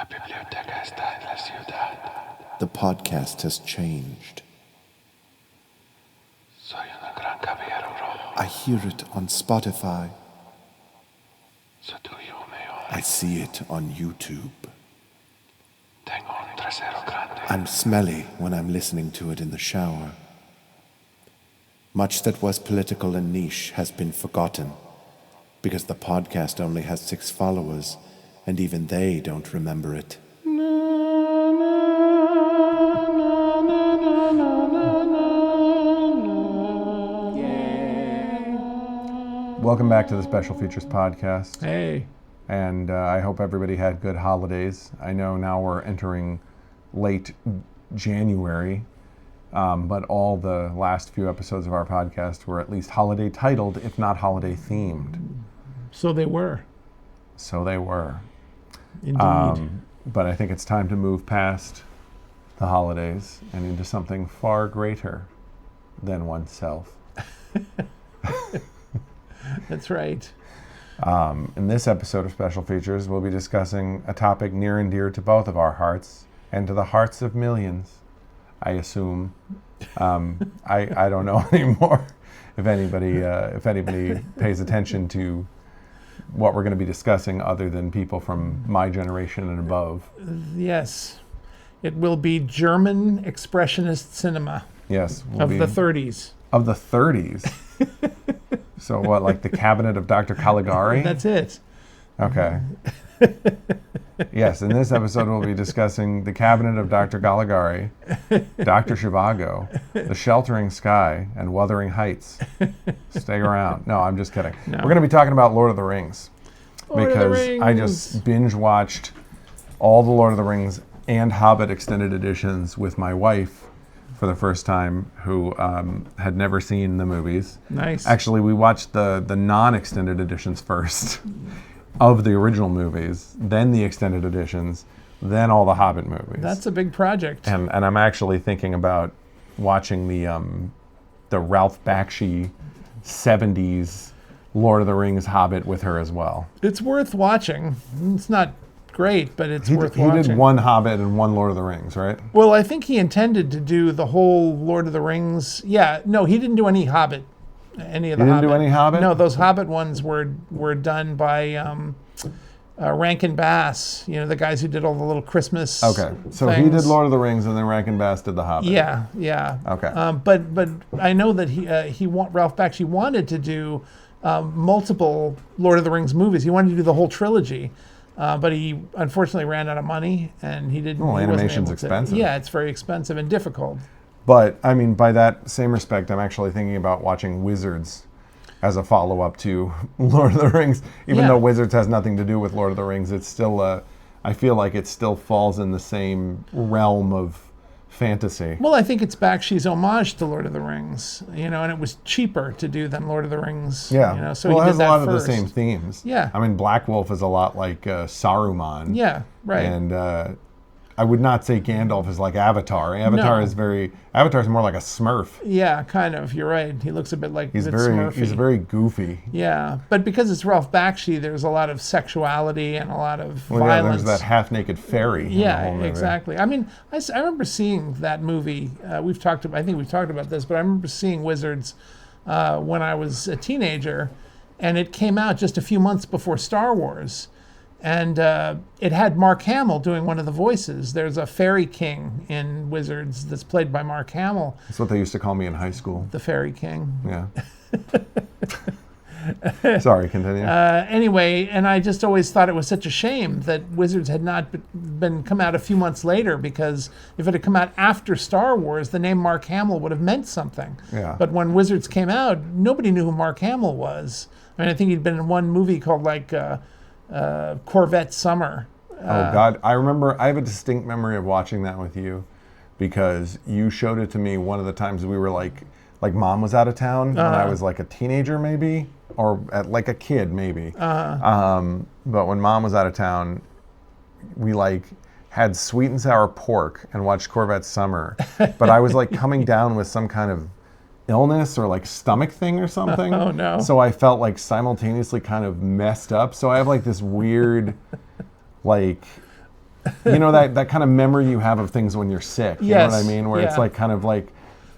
biblioteca está en la ciudad. The podcast has changed. Soy un gran caballero rojo. I hear it on Spotify. Soy tuyo, meo. I see it on YouTube. Tengo un trasero grande. I'm smelly when I'm listening to it in the shower. Much that was political and niche has been forgotten because the podcast only has 6 followers and even they don't remember it. Welcome back to the Special Features Podcast. Hey. And I hope everybody had good holidays. I know now we're entering late January, but all the last few episodes of our podcast were at least holiday titled, if not holiday themed. So they were. So they were. Indeed. But I think it's time to move past the holidays and into something far greater than oneself. That's right. In this episode of Special Features, we'll be discussing a topic near and dear to both of our hearts and to the hearts of millions, I assume. I don't know anymore if anybody pays attention to what we're going to be discussing other than people from my generation and above. Yes. It will be German expressionist cinema. Yes. Of the 30s. Of the 30s? So what, like the Cabinet of Dr. Caligari? That's it. Okay. Yes, in this episode we'll be discussing the Cabinet of Dr. Caligari, Dr. Zhivago, The Sheltering Sky, and Wuthering Heights. Stay around. No, I'm just kidding. No. We're going to be talking about Lord of the Rings. Lord of the Rings. I just binge-watched all the Lord of the Rings and Hobbit extended editions with my wife for the first time, who had never seen the movies. Nice. Actually, we watched the non-extended editions first of the original movies, then the extended editions, then all the Hobbit movies. That's a big project. And I'm actually thinking about watching the Ralph Bakshi 70s Lord of the Rings Hobbit with her as well. It's worth watching. It's not great, but it's worth He watching. did one Hobbit and one Lord of the Rings, right? Well, I think he intended to do the whole Lord of the Rings. Yeah, no, he didn't do any Hobbit. Any of the He didn't Hobbit. do any Hobbit? No, those Hobbit ones were done by Rankin Bass. You know, the guys who did all the little Christmas. Okay, so things. he did Lord of the Rings, and then Rankin Bass did the Hobbit. Yeah. Okay. But I know that Ralph Bakshi wanted to do multiple Lord of the Rings movies. He wanted to do the whole trilogy. But he unfortunately ran out of money, and he didn't. Well, he wasn't animation's able to. expensive. Yeah, it's very expensive and difficult. But, I mean, by that same respect, I'm actually thinking about watching Wizards as a follow-up to Lord of the Rings. Even though Wizards has nothing to do with Lord of the Rings, it's still, I feel like it still falls in the same realm of fantasy. Well, I think it's Bakshi's homage to Lord of the Rings, and it was cheaper to do than Lord of the Rings. Yeah, so well, he it has did that a lot first. of the same themes. Yeah. I mean, Black Wolf is a lot like Saruman. Yeah, right. And I would not say Gandalf is like Avatar. Avatar's more like a Smurf. Yeah, kind of. You're right. He looks a bit like He's Smurfy. very goofy. Yeah, but because it's Ralph Bakshi, there's a lot of sexuality and a lot of Yeah, violence. there's that half-naked fairy. Yeah, in the whole movie. exactly. I mean, I remember seeing that movie. I think we've talked about this, but I remember seeing Wizards when I was a teenager, and it came out just a few months before Star Wars. And it had Mark Hamill doing one of the voices. There's a fairy king in Wizards that's played by Mark Hamill, That's what they used to call me in high school. the fairy king. Yeah. Sorry, continue. Anyway, and I just always thought it was such a shame that Wizards had not been come out a few months later, because if it had come out after Star Wars, the name Mark Hamill would have meant something. Yeah. But when Wizards came out, nobody knew who Mark Hamill was. I mean, I think he'd been in one movie called Corvette Summer. Oh God, I have a distinct memory of watching that with you, because you showed it to me one of the times we were like Mom was out of town when I was like a teenager maybe, or like a kid maybe. But when Mom was out of town, we had sweet and sour pork and watched Corvette Summer. But I was coming down with some kind of illness or stomach thing or something. Oh no. So I felt simultaneously kind of messed up. So I have this weird You know that kind of memory you have of things when you're sick. You know what I Yes, mean? Where it's yeah. like kind of like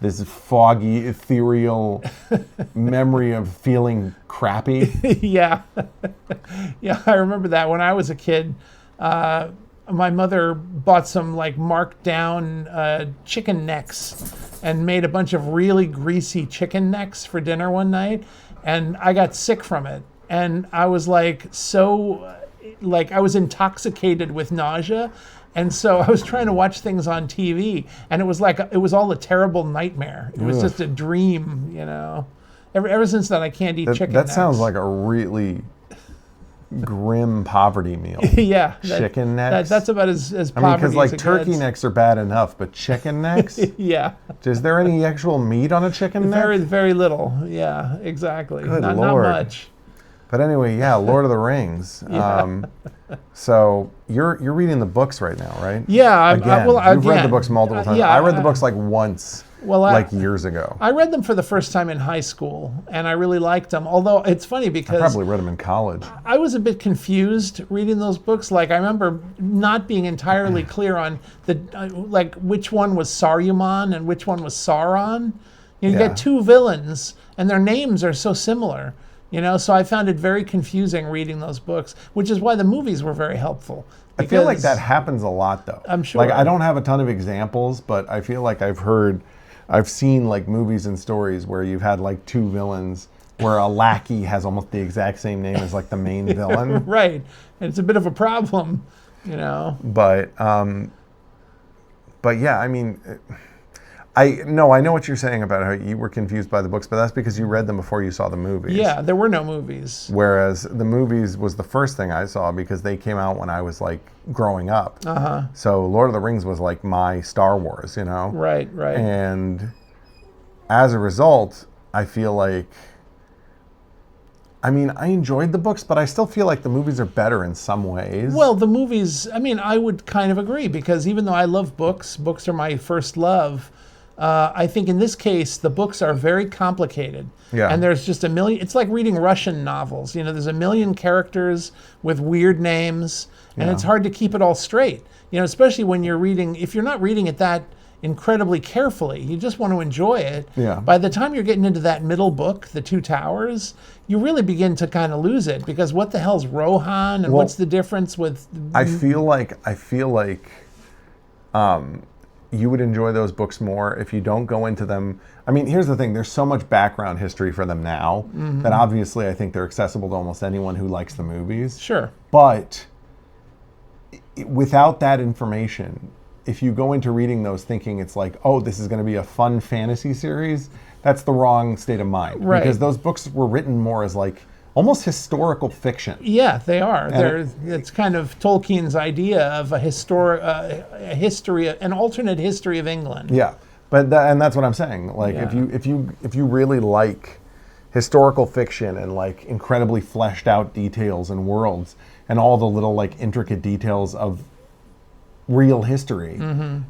this foggy, ethereal memory of feeling crappy. Yeah. Yeah, I remember that when I was a kid. My mother bought some like marked down chicken necks and made a bunch of really greasy chicken necks for dinner one night, and I got sick from it. And I was like I was intoxicated with nausea. And so I was trying to watch things on TV, and it was all a terrible nightmare. It was Ugh. just a dream, Ever since then, I can't eat chicken That necks. sounds like a really grim poverty meal. Yeah, Chicken necks? That's about as I mean, poverty because as like it turkey gets. necks are bad enough, but chicken necks? Yeah, Is there any actual meat on a chicken neck? very very little. Yeah, exactly. Good not Lord. much. But anyway, yeah, Lord of the Rings. Yeah. So you're reading the books right now, right? Yeah, You've read the books multiple times. yeah, I read the books like once, Well, years ago. I read them for the first time in high school, and I really liked them. Although it's funny because Probably read them in college. I was a bit confused reading those books. Like I remember not being entirely clear on which one was Saruman and which one was Sauron. You Yeah. get two villains, and their names are so similar. So I found it very confusing reading those books, which is why the movies were very helpful. I feel like because- that happens a lot, though. I'm sure. Like, I don't have a ton of examples, but I feel like I've seen like movies and stories where you've had like two villains where a lackey has almost the exact same name as like the main villain. Right, and it's a bit of a problem, But yeah, I mean, I know what you're saying about how you were confused by the books, but that's because you read them before you saw the movies. Yeah, there were no movies. Whereas the movies was the first thing I saw because they came out when I was like growing up. Uh-huh. So Lord of the Rings was like my Star Wars, Right. And as a result, I feel like, I mean, I enjoyed the books, but I still feel like the movies are better in some ways. Well, the movies, I would kind of agree, because even though I love books are my first love. I think in this case, the books are very complicated. Yeah. And there's just a million, it's like reading Russian novels. There's a million characters with weird names, and Yeah. it's hard to keep it all straight. Especially when you're reading, if you're not reading it that incredibly carefully, you just want to enjoy it. Yeah. By the time you're getting into that middle book, The Two Towers, you really begin to kind of lose it, because what the hell's Rohan, and Well, what's the difference with... I feel like you would enjoy those books more if you don't go into them. I mean, here's the thing. There's so much background history for them now that obviously I think they're accessible to almost anyone who likes the movies. Sure. But without that information, if you go into reading those thinking it's like, oh, this is going to be a fun fantasy series, that's the wrong state of mind. Right. Because those books were written more as like almost historical fiction. Yeah, they are. And It's kind of Tolkien's idea of a history, an alternate history of England. Yeah, but and that's what I'm saying. Like, Yeah. if you really like historical fiction and like incredibly fleshed out details and worlds and all the little like intricate details of real history,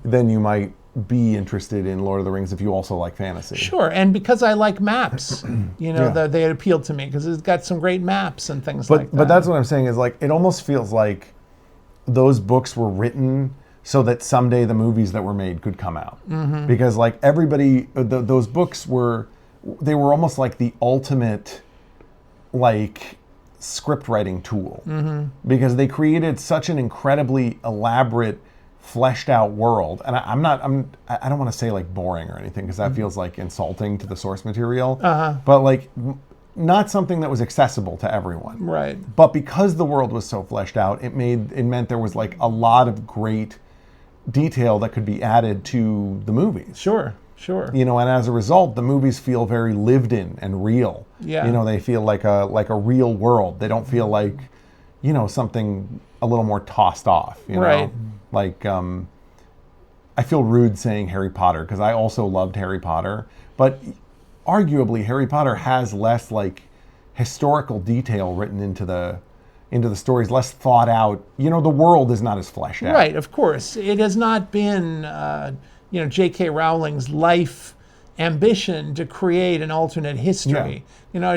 then you might be interested in Lord of the Rings if you also like fantasy. Sure, and because I like maps, Yeah. they appealed to me because it's got some great maps and things But like that. but that's what I'm saying is like it almost feels like those books were written so that someday the movies that were made could come out. Because like everybody, those books were almost like the ultimate like script writing tool, because they created such an incredibly elaborate, fleshed out world. And I don't want to say like boring or anything, because that feels like insulting to the source material. But like not something that was accessible to everyone. Right. But because the world was so fleshed out, it meant there was like a lot of great detail that could be added to the movies. Sure. And as a result, the movies feel very lived in and real. Yeah. They feel like a real world. They don't feel like, something a little more tossed off. Right. Like, I feel rude saying Harry Potter because I also loved Harry Potter, but arguably Harry Potter has less like historical detail written into the stories, less thought out. The world is not as fleshed out. Right, of course. It has not been, J.K. Rowling's life ambition to create an alternate history.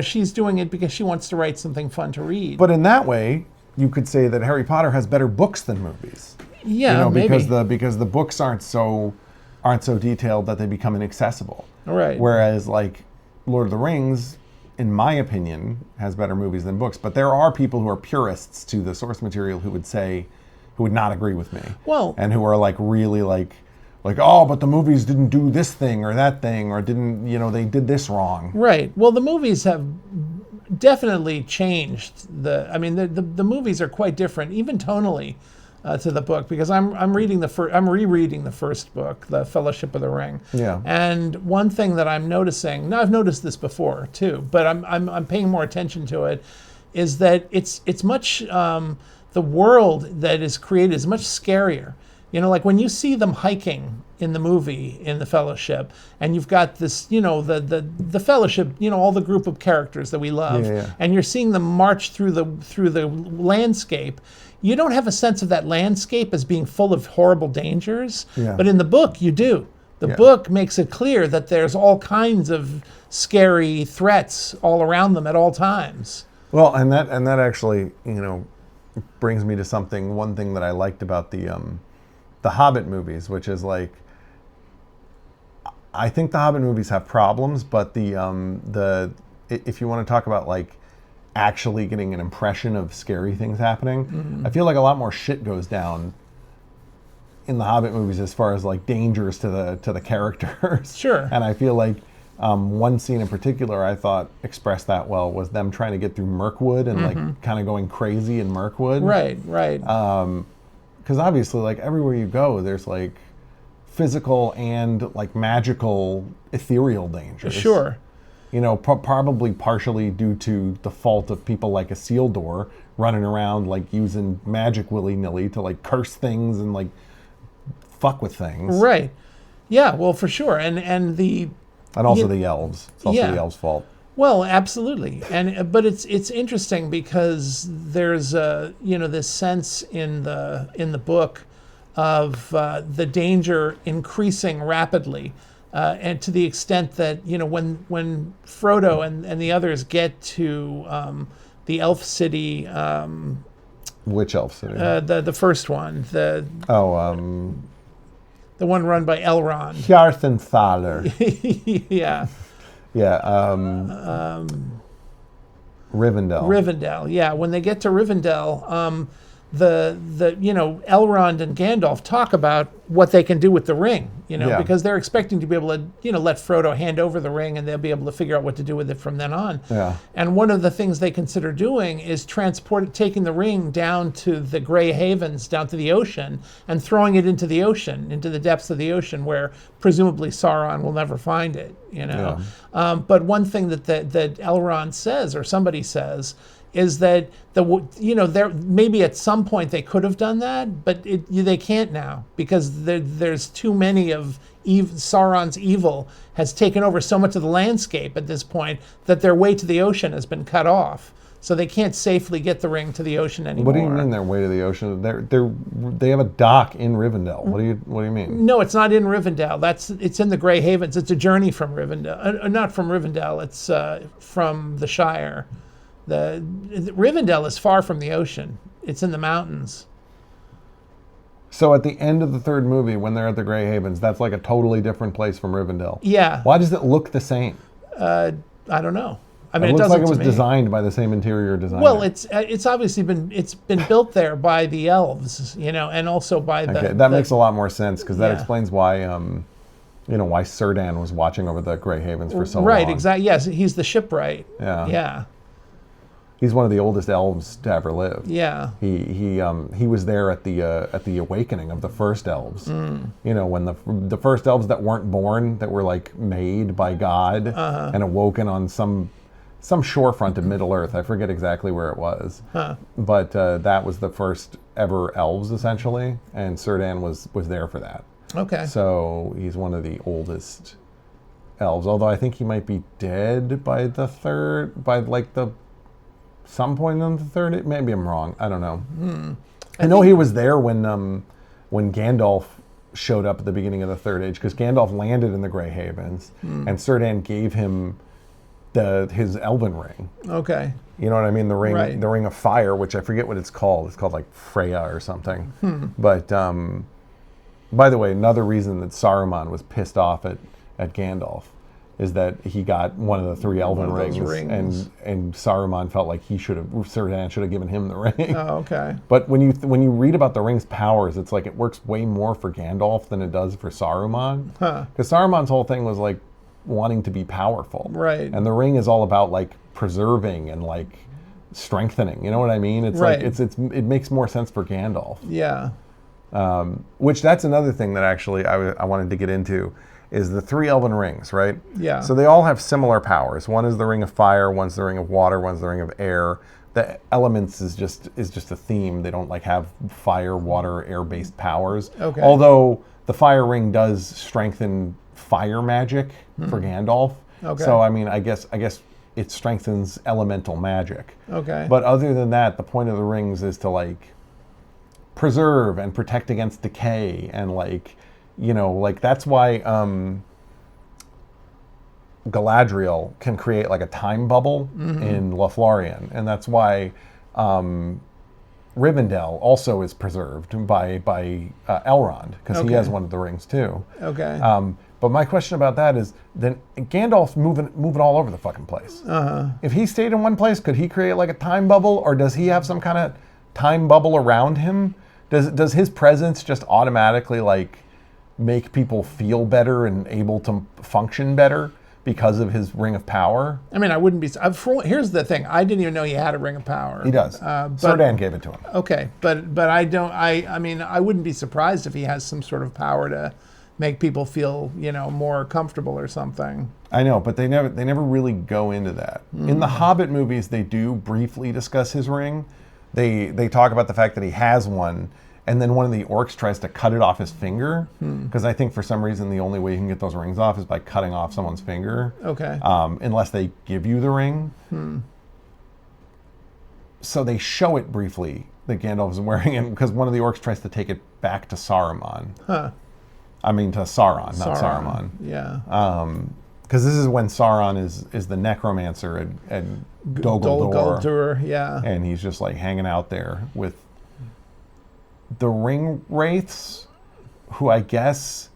She's doing it because she wants to write something fun to read. But in that way, you could say that Harry Potter has better books than movies. Yeah, because maybe. because the books aren't so detailed that they become inaccessible. Right. Whereas like Lord of the Rings, in my opinion, has better movies than books. But there are people who are purists to the source material who would not agree with me. Well- and who are like really like oh, but the movies didn't do this thing or that thing or didn't they did this wrong. Right. Well, the movies have definitely changed. I mean, the movies are quite different, even tonally, to the book. Because I'm rereading the first book, The Fellowship of the Ring. Yeah. And one thing that I'm noticing, now I've noticed this before too, but I'm paying more attention to it, is that it's much the world that is created is much scarier. Like when you see them hiking in the movie, in The Fellowship, and you've got this, the Fellowship, all the group of characters that we love, Yeah. and you're seeing them march through the landscape. You don't have a sense of that landscape as being full of horrible dangers, Yeah. but in the book you do. The Yeah. book makes it clear that there's all kinds of scary threats all around them at all times. Well, and that actually brings me to one thing that I liked about the Hobbit movies, which is like, I think the Hobbit movies have problems, but if you want to talk about like actually getting an impression of scary things happening, I feel like a lot more shit goes down in the Hobbit movies as far as like dangers to the characters. Sure. And I feel like one scene in particular I thought expressed that well was them trying to get through Mirkwood and like kind of going crazy in Mirkwood. Right. Because obviously, like everywhere you go, there's like physical and like magical, ethereal dangers. Sure. Probably partially due to the fault of people like Isildur running around like using magic willy-nilly to like curse things and like fuck with things. Right. Yeah, well, for sure. And also the elves. It's also Yeah. the elves' fault. well, absolutely. But it's interesting because there's this sense in the book of the danger increasing rapidly. And to the extent that when Frodo and the others get to the elf city, Which elf city? the first one, the one run by Elrond. Hjartenthaler. Yeah, Yeah. Rivendell. Rivendell. Yeah, when they get to Rivendell, the Elrond and Gandalf talk about what they can do with the ring, Yeah. because they're expecting to be able to let Frodo hand over the ring and they'll be able to figure out what to do with it from then on. Yeah. And one of the things they consider doing is taking the ring down to the Grey Havens, down to the ocean, and throwing it into the ocean, into the depths of the ocean, where presumably Sauron will never find it. But one thing that Elrond says, or somebody says, is that there maybe at some point they could have done that, but they can't now because there's too many of Sauron's evil has taken over so much of the landscape at this point that their way to the ocean has been cut off. So they can't safely get the ring to the ocean anymore. What do you mean their way to the ocean? They have a dock in Rivendell. What do you mean? No, it's not in Rivendell. It's in the Grey Havens. It's a journey from Rivendell. Not from Rivendell. It's from the Shire. Rivendell is far from the ocean. It's in the mountains. So at the end of the third movie, when they're at the Grey Havens, that's like a totally different place from Rivendell. Yeah. Why does it look the same? I don't know. I mean, It it looks doesn't like it was to me. designed by the same interior designer. Well, it's obviously been built there by the elves, and also by the. Okay, that makes a lot more sense because that Yeah. explains why, why Círdan was watching over the Grey Havens for so long. Right, exactly. Yes, he's the shipwright. Yeah. Yeah. He's one of the oldest elves to ever live. Yeah. He was there at the awakening of the first elves. Mm. When the first elves that weren't born, that were like made by God and awoken on some shorefront in Middle Earth. I forget exactly where it was. Huh. But that was the first ever elves essentially, and Círdan was there for that. Okay. So he's one of the oldest elves. Although I think he might be dead by some point in the third. Maybe I'm wrong. I don't know. I know he was there when Gandalf showed up at the beginning of the Third Age, because Gandalf landed in the Grey Havens, and Círdan gave him his elven ring. Okay. You know what I mean? The ring, Right. the ring of fire, which I forget what it's called. It's called like Freya or something. But by the way, another reason that Saruman was pissed off at Gandalf is that he got one of the 3 elven One of those rings, and Saruman felt like Círdan should have given him the ring. Oh, okay. But when you read about the ring's powers, it's like it works way more for Gandalf than it does for Saruman. Because Saruman's whole thing was like wanting to be powerful, Right. And the ring is all about like preserving and like strengthening. You know what I mean? It's Right. like it makes more sense for Gandalf. Yeah. Which that's another thing that actually I wanted to get into is the 3 elven rings, right? Yeah. So they all have similar powers. One is the ring of fire, one's the ring of water, one's the ring of air. The elements is just a theme. They don't like have fire, water, air-based powers. Okay. Although the fire ring does strengthen fire magic for Gandalf. Okay. So I mean, I guess it strengthens elemental magic. Okay. But other than that, the point of the rings is to like preserve and protect against decay and like, you know, like that's why Galadriel can create like a time bubble in Lothlorien, and that's why Rivendell also is preserved by Elrond because he Okay. has one of the rings too. Okay. But my question about that is, then Gandalf's moving all over the fucking place. If he stayed in one place, could he create like a time bubble, or does he have some kind of time bubble around him? Does his presence just automatically like make people feel better and able to function better because of his ring of power? I mean, I wouldn't be. Here's the thing: I didn't even know he had a ring of power. He does. Círdan gave it to him. Okay, but I don't. I mean, I wouldn't be surprised if he has some sort of power to make people feel, you know, more comfortable or something. I know, but they never really go into that. In the Hobbit movies, they do briefly discuss his ring. They talk about the fact that he has one, and then one of the orcs tries to cut it off his finger, because I think for some reason the only way you can get those rings off is by cutting off someone's finger. Okay. Unless they give you the ring. So they show it briefly that Gandalf is wearing it because one of the orcs tries to take it back to Saruman. I mean to Sauron, not Saruman. Yeah. Because this is when Sauron is the necromancer at Dol Guldur. Guldur, yeah. And he's just like hanging out there with the ring wraiths, who I guess,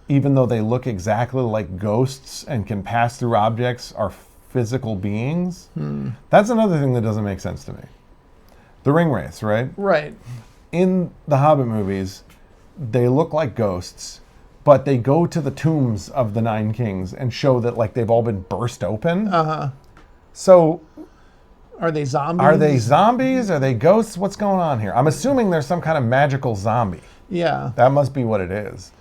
even though they look exactly like ghosts and can pass through objects, are physical beings. That's another thing that doesn't make sense to me. The ring wraiths, right? Right. In the Hobbit movies, they look like ghosts, but they go to the tombs of the 9 kings and show that like they've all been burst open. So Are they zombies? are they zombies? Are they ghosts? What's going on here? I'm assuming there's some kind of magical zombie. Yeah. That must be what it is.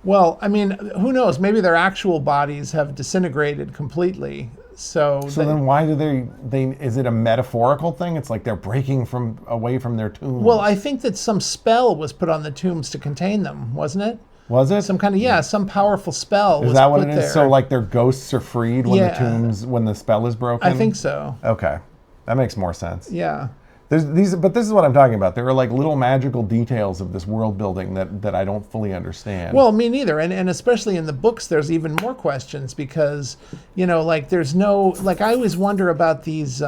Well, I mean, who knows? Maybe their actual bodies have disintegrated completely. So Then why do they is it a metaphorical thing? It's like they're breaking away from their tombs. well, I think that some spell was put on the tombs to contain them, wasn't it? was it? Some kind of some powerful spell was Is that what put it is? there. So like their ghosts are freed when Yeah. when the spell is broken? I think so. Okay. That makes more sense. Yeah. But this is what I'm talking about. There are like little magical details of this world building that I don't fully understand. Well, me neither. And especially in the books, there's even more questions because, you know, like there's no, like I always wonder about these,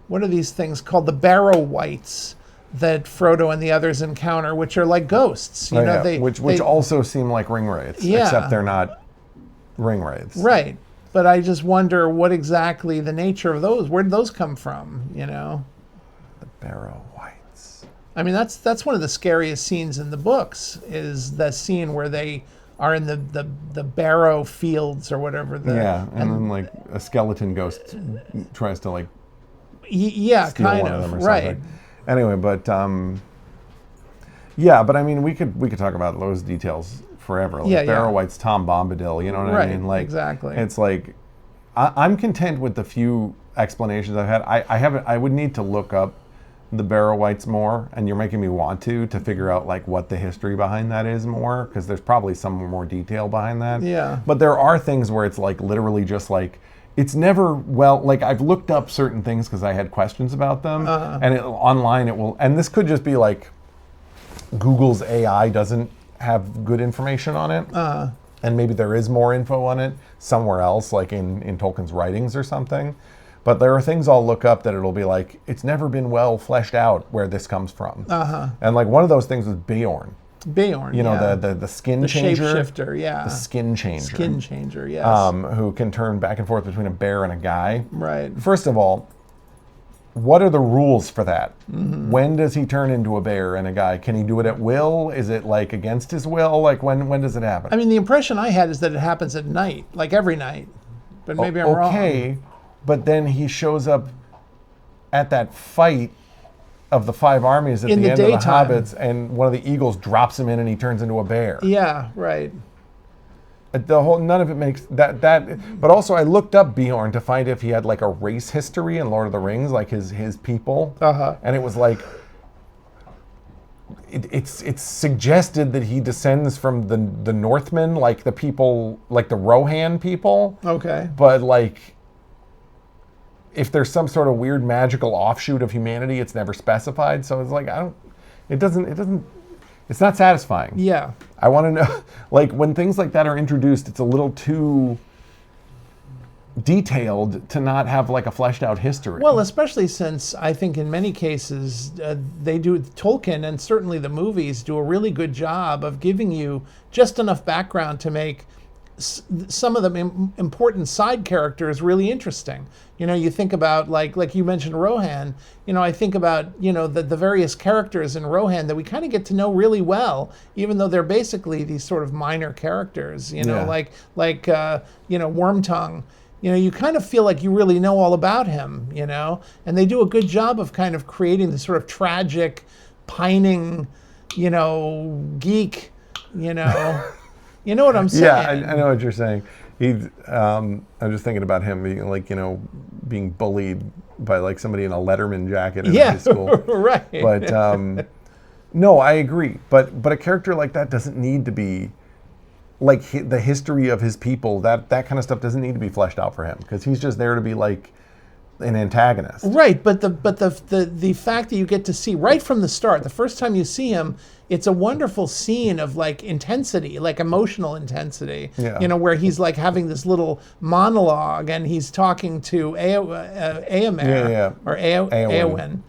what are these things called? The Barrow Wights that Frodo and the others encounter, which are like ghosts. You know, yeah, which also seem like ring wraiths, Yeah. except they're not ring wraiths. Right. But I just wonder what exactly the nature of those, where did those come from, you know? Barrow Wights. I mean, that's one of the scariest scenes in the books is the scene where they are in the Barrow fields or whatever. Yeah, and then like a skeleton ghost tries to like yeah, steal kind one of of, them or right. something. Anyway, but yeah, but I mean, we could talk about those details forever. Like Yeah, yeah. Barrow Wights, Tom Bombadil. You know what I Right, mean? Like exactly. It's like I'm content with the few explanations I've had. I would need to look up the Barrow Wights more, and you're making me want to figure out like what the history behind that is more, because there's probably some more detail behind that. Yeah. But there are things where it's like literally just like it's never like I've looked up certain things because I had questions about them, and online it will, and this could just be like Google's AI doesn't have good information on it. and maybe there is more info on it somewhere else, like in Tolkien's writings or something. But there are things I'll look up that it'll be like, it's never been well fleshed out where this comes from. And like one of those things was Beorn. Beorn, You know, yeah. the skin The changer. shapeshifter, yeah. The skin changer. Skin changer, yes. Who can turn back and forth between a bear and a guy. Right. First of all, what are the rules for that? When does he turn into a bear and a guy? Can he do it at will? Is it like against his will? Like when does it happen? I mean, the impression I had is that it happens at night, like every night. But maybe I'm wrong. Okay, but then he shows up at that fight of the 5 armies at In the the end daytime. of the Hobbits, and one of the eagles drops him in and he turns into a bear. Yeah, right. The whole none of it makes that. But also, I looked up Beorn to find if he had like a race history in Lord of the Rings, like his people, and it was like it's suggested that he descends from the Northmen, like the people, like the Rohan people. Okay. But like, if there's some sort of weird magical offshoot of humanity, it's never specified. So it's like it's not satisfying. Yeah. I want to know, like, when things like that are introduced, it's a little too detailed to not have like a fleshed out history. Well, especially since I think in many cases they do, Tolkien and certainly the movies do a really good job of giving you just enough background to make some of the important side characters really interesting. You know, you think about like you mentioned Rohan. You know, I think about the various characters in Rohan that we kind of get to know really well, even though they're basically these sort of minor characters. You know, Yeah. like Wormtongue. You know, you kind of feel like you really know all about him. You know, and they do a good job of kind of creating the sort of tragic, pining, geek. You know what I'm saying? yeah, I know what you're saying. I'm just thinking about him being like, being bullied by like somebody in a Letterman jacket in high school. Right. But no, I agree. But a character like that doesn't need to be like the history of his people. That kind of stuff doesn't need to be fleshed out for him because he's just there to be like an antagonist. Right, but the fact that you get to see right from the start, the first time you see him, it's a wonderful scene of like intensity, like emotional intensity. Yeah. Where he's like having this little monologue and he's talking to Éomer or Éowyn.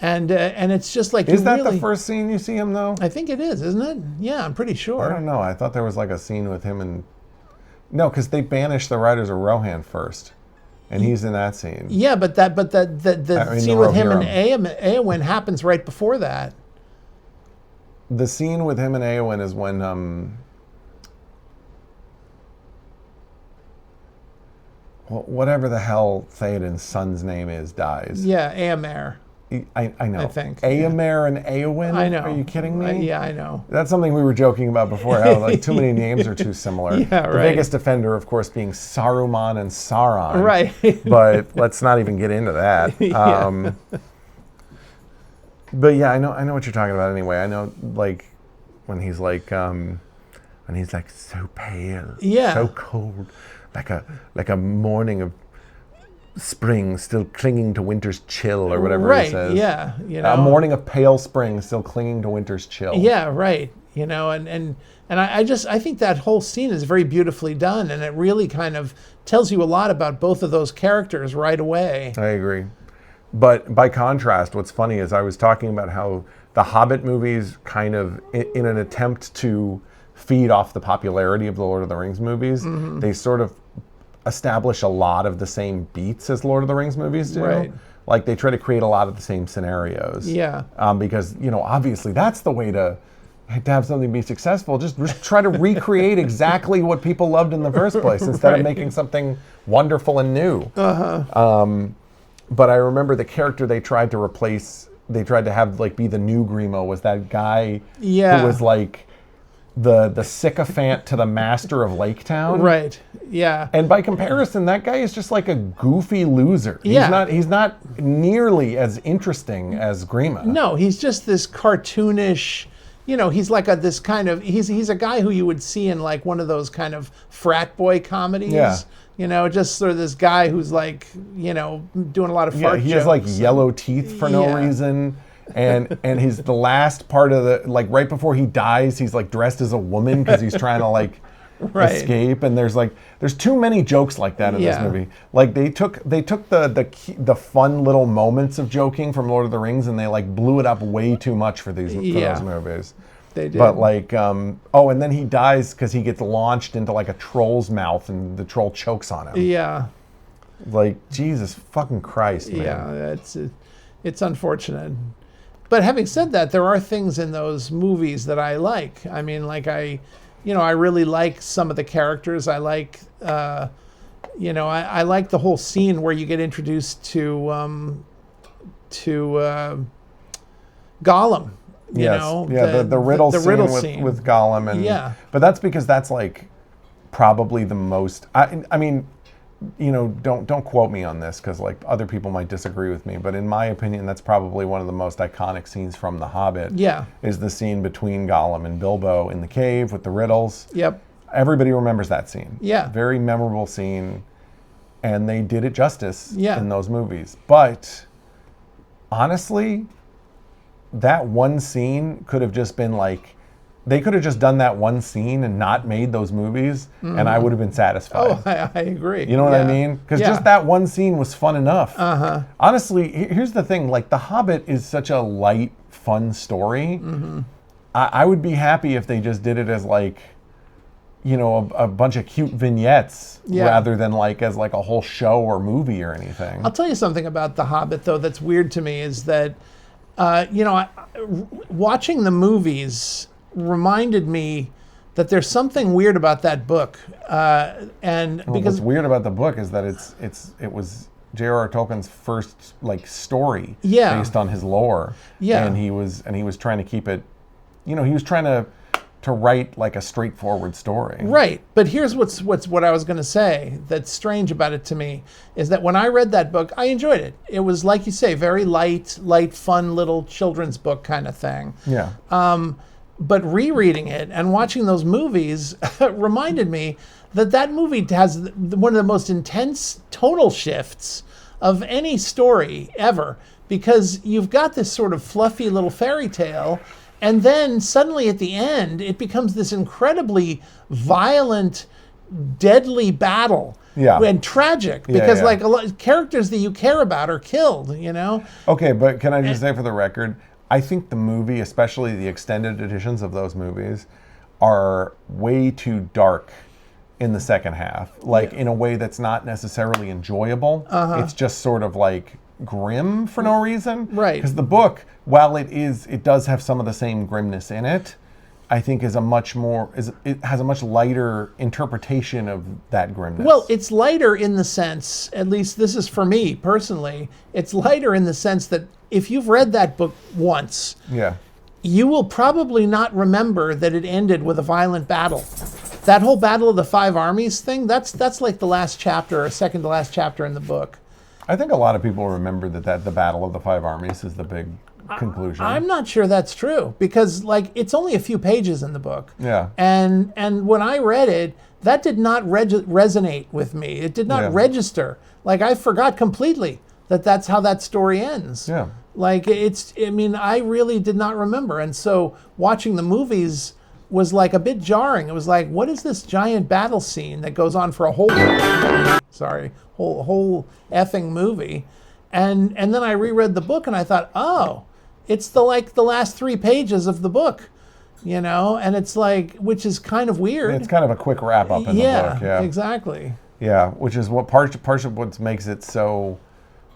And it's just like Is that the first scene you see him though? I think it is, isn't it? Yeah, I'm pretty sure. I don't know. I thought there was like a scene with him and no, because they banished the Riders of Rohan first, and he's in that scene. Yeah, but the scene with him and Éowyn happens right before that. The scene with him and Éowyn is when whatever the hell Theoden's son's name is dies. Yeah, Éomer. I know. I think. Éomer and Éowyn? I know. Are you kidding me? Yeah, I know. That's something we were joking about before. How like too many names are too similar. Yeah, the right. biggest offender, of course, being Saruman and Sauron. Right. But let's not even get into that. Yeah. But yeah, I know what you're talking about. Anyway, I know like when he's like so pale, Yeah. so cold, like a morning of spring still clinging to winter's chill or whatever Right, he says. yeah. A morning of pale spring still clinging to winter's chill. Yeah, right. And I think that whole scene is very beautifully done, and it really kind of tells you a lot about both of those characters right away. I agree. But by contrast, what's funny is I was talking about how the Hobbit movies kind of, in an attempt to feed off the popularity of the Lord of the Rings movies, they sort of establish a lot of the same beats as Lord of the Rings movies do. Right. Like they try to create a lot of the same scenarios. Yeah. Because, obviously that's the way to have something be successful. Just try to recreate exactly what people loved in the first place instead of making something wonderful and new. But I remember the character they tried to replace, they tried to have like be the new Grimo was that guy who was like the sycophant to the master of Lake Town. Right. Yeah. And by comparison, that guy is just like a goofy loser. Yeah. He's not nearly as interesting as Grima. No, he's just this cartoonish, he's like this kind of, he's a guy who you would see in like one of those kind of frat boy comedies. Yeah. Just sort of this guy who's like, doing a lot of fart he jokes. has like yellow teeth for no Yeah. reason. And he's the last part of the, like right before he dies, he's like dressed as a woman because he's trying to like Right. escape, and there's too many jokes like that in this Yeah. movie. Like they took the fun little moments of joking from Lord of the Rings, and they like blew it up way too much for those movies. They did. But like, and then he dies because he gets launched into like a troll's mouth, and the troll chokes on him. Yeah. Like, Jesus fucking Christ, man. Yeah, it's unfortunate. But having said that, there are things in those movies that I like. I mean, like I really like some of the characters. I like, I like the whole scene where you get introduced to Gollum. The riddle scene with Gollum, and but that's because that's like probably the most. I mean, don't quote me on this because like other people might disagree with me, but in my opinion, that's probably one of the most iconic scenes from The Hobbit. Yeah, is the scene between Gollum and Bilbo in the cave with the riddles. Yep. Everybody remembers that scene. Yeah. Very memorable scene, and they did it justice in those movies. But honestly, that one scene could have just been like, they could have just done that one scene and not made those movies, and I would have been satisfied. Oh, I agree. You know what I mean? Because just that one scene was fun enough. Honestly, here's the thing. Like, The Hobbit is such a light, fun story. I would be happy if they just did it as like, a bunch of cute vignettes rather than like as like a whole show or movie or anything. I'll tell you something about The Hobbit, though, that's weird to me is that, watching the movies reminded me that there's something weird about that book, and because what's weird about the book is that it was J.R.R. Tolkien's first like story based on his lore, and he was trying to keep it, he was trying to write like a straightforward story. Right, but here's what I was going to say that's strange about it to me is that when I read that book, I enjoyed it. It was like you say, very light, fun little children's book kind of thing. Yeah. But rereading it and watching those movies reminded me that movie has one of the most intense tonal shifts of any story ever, because you've got this sort of fluffy little fairy tale, and then suddenly at the end, it becomes this incredibly violent, deadly battle. Yeah. And tragic, because like a lot of characters that you care about are killed, Okay, but can I just say for the record, I think the movie, especially the extended editions of those movies, are way too dark in the second half. Like in a way that's not necessarily enjoyable. It's just sort of like grim for no reason. Right. Because the book, while it does have some of the same grimness in it, I think it has a much lighter interpretation of that grimness. Well, it's lighter in the sense, at least this is for me personally, it's lighter in the sense that if you've read that book once, you will probably not remember that it ended with a violent battle. That whole Battle of the Five Armies thing, that's like the last chapter or second to last chapter in the book. I think a lot of people remember that the Battle of the Five Armies is the big conclusion. I'm not sure that's true, because like it's only a few pages in the book. Yeah. And when I read it, that did not resonate with me. It did not register. Like I forgot completely that's how that story ends. Yeah. Like I really did not remember. And so watching the movies was like a bit jarring. It was like, what is this giant battle scene that goes on for a whole effing movie? And then I reread the book and I thought, oh, it's the last 3 pages of the book, and it's like, which is kind of weird. It's kind of a quick wrap up in the book. Yeah, exactly. Yeah, which is what part of what makes it so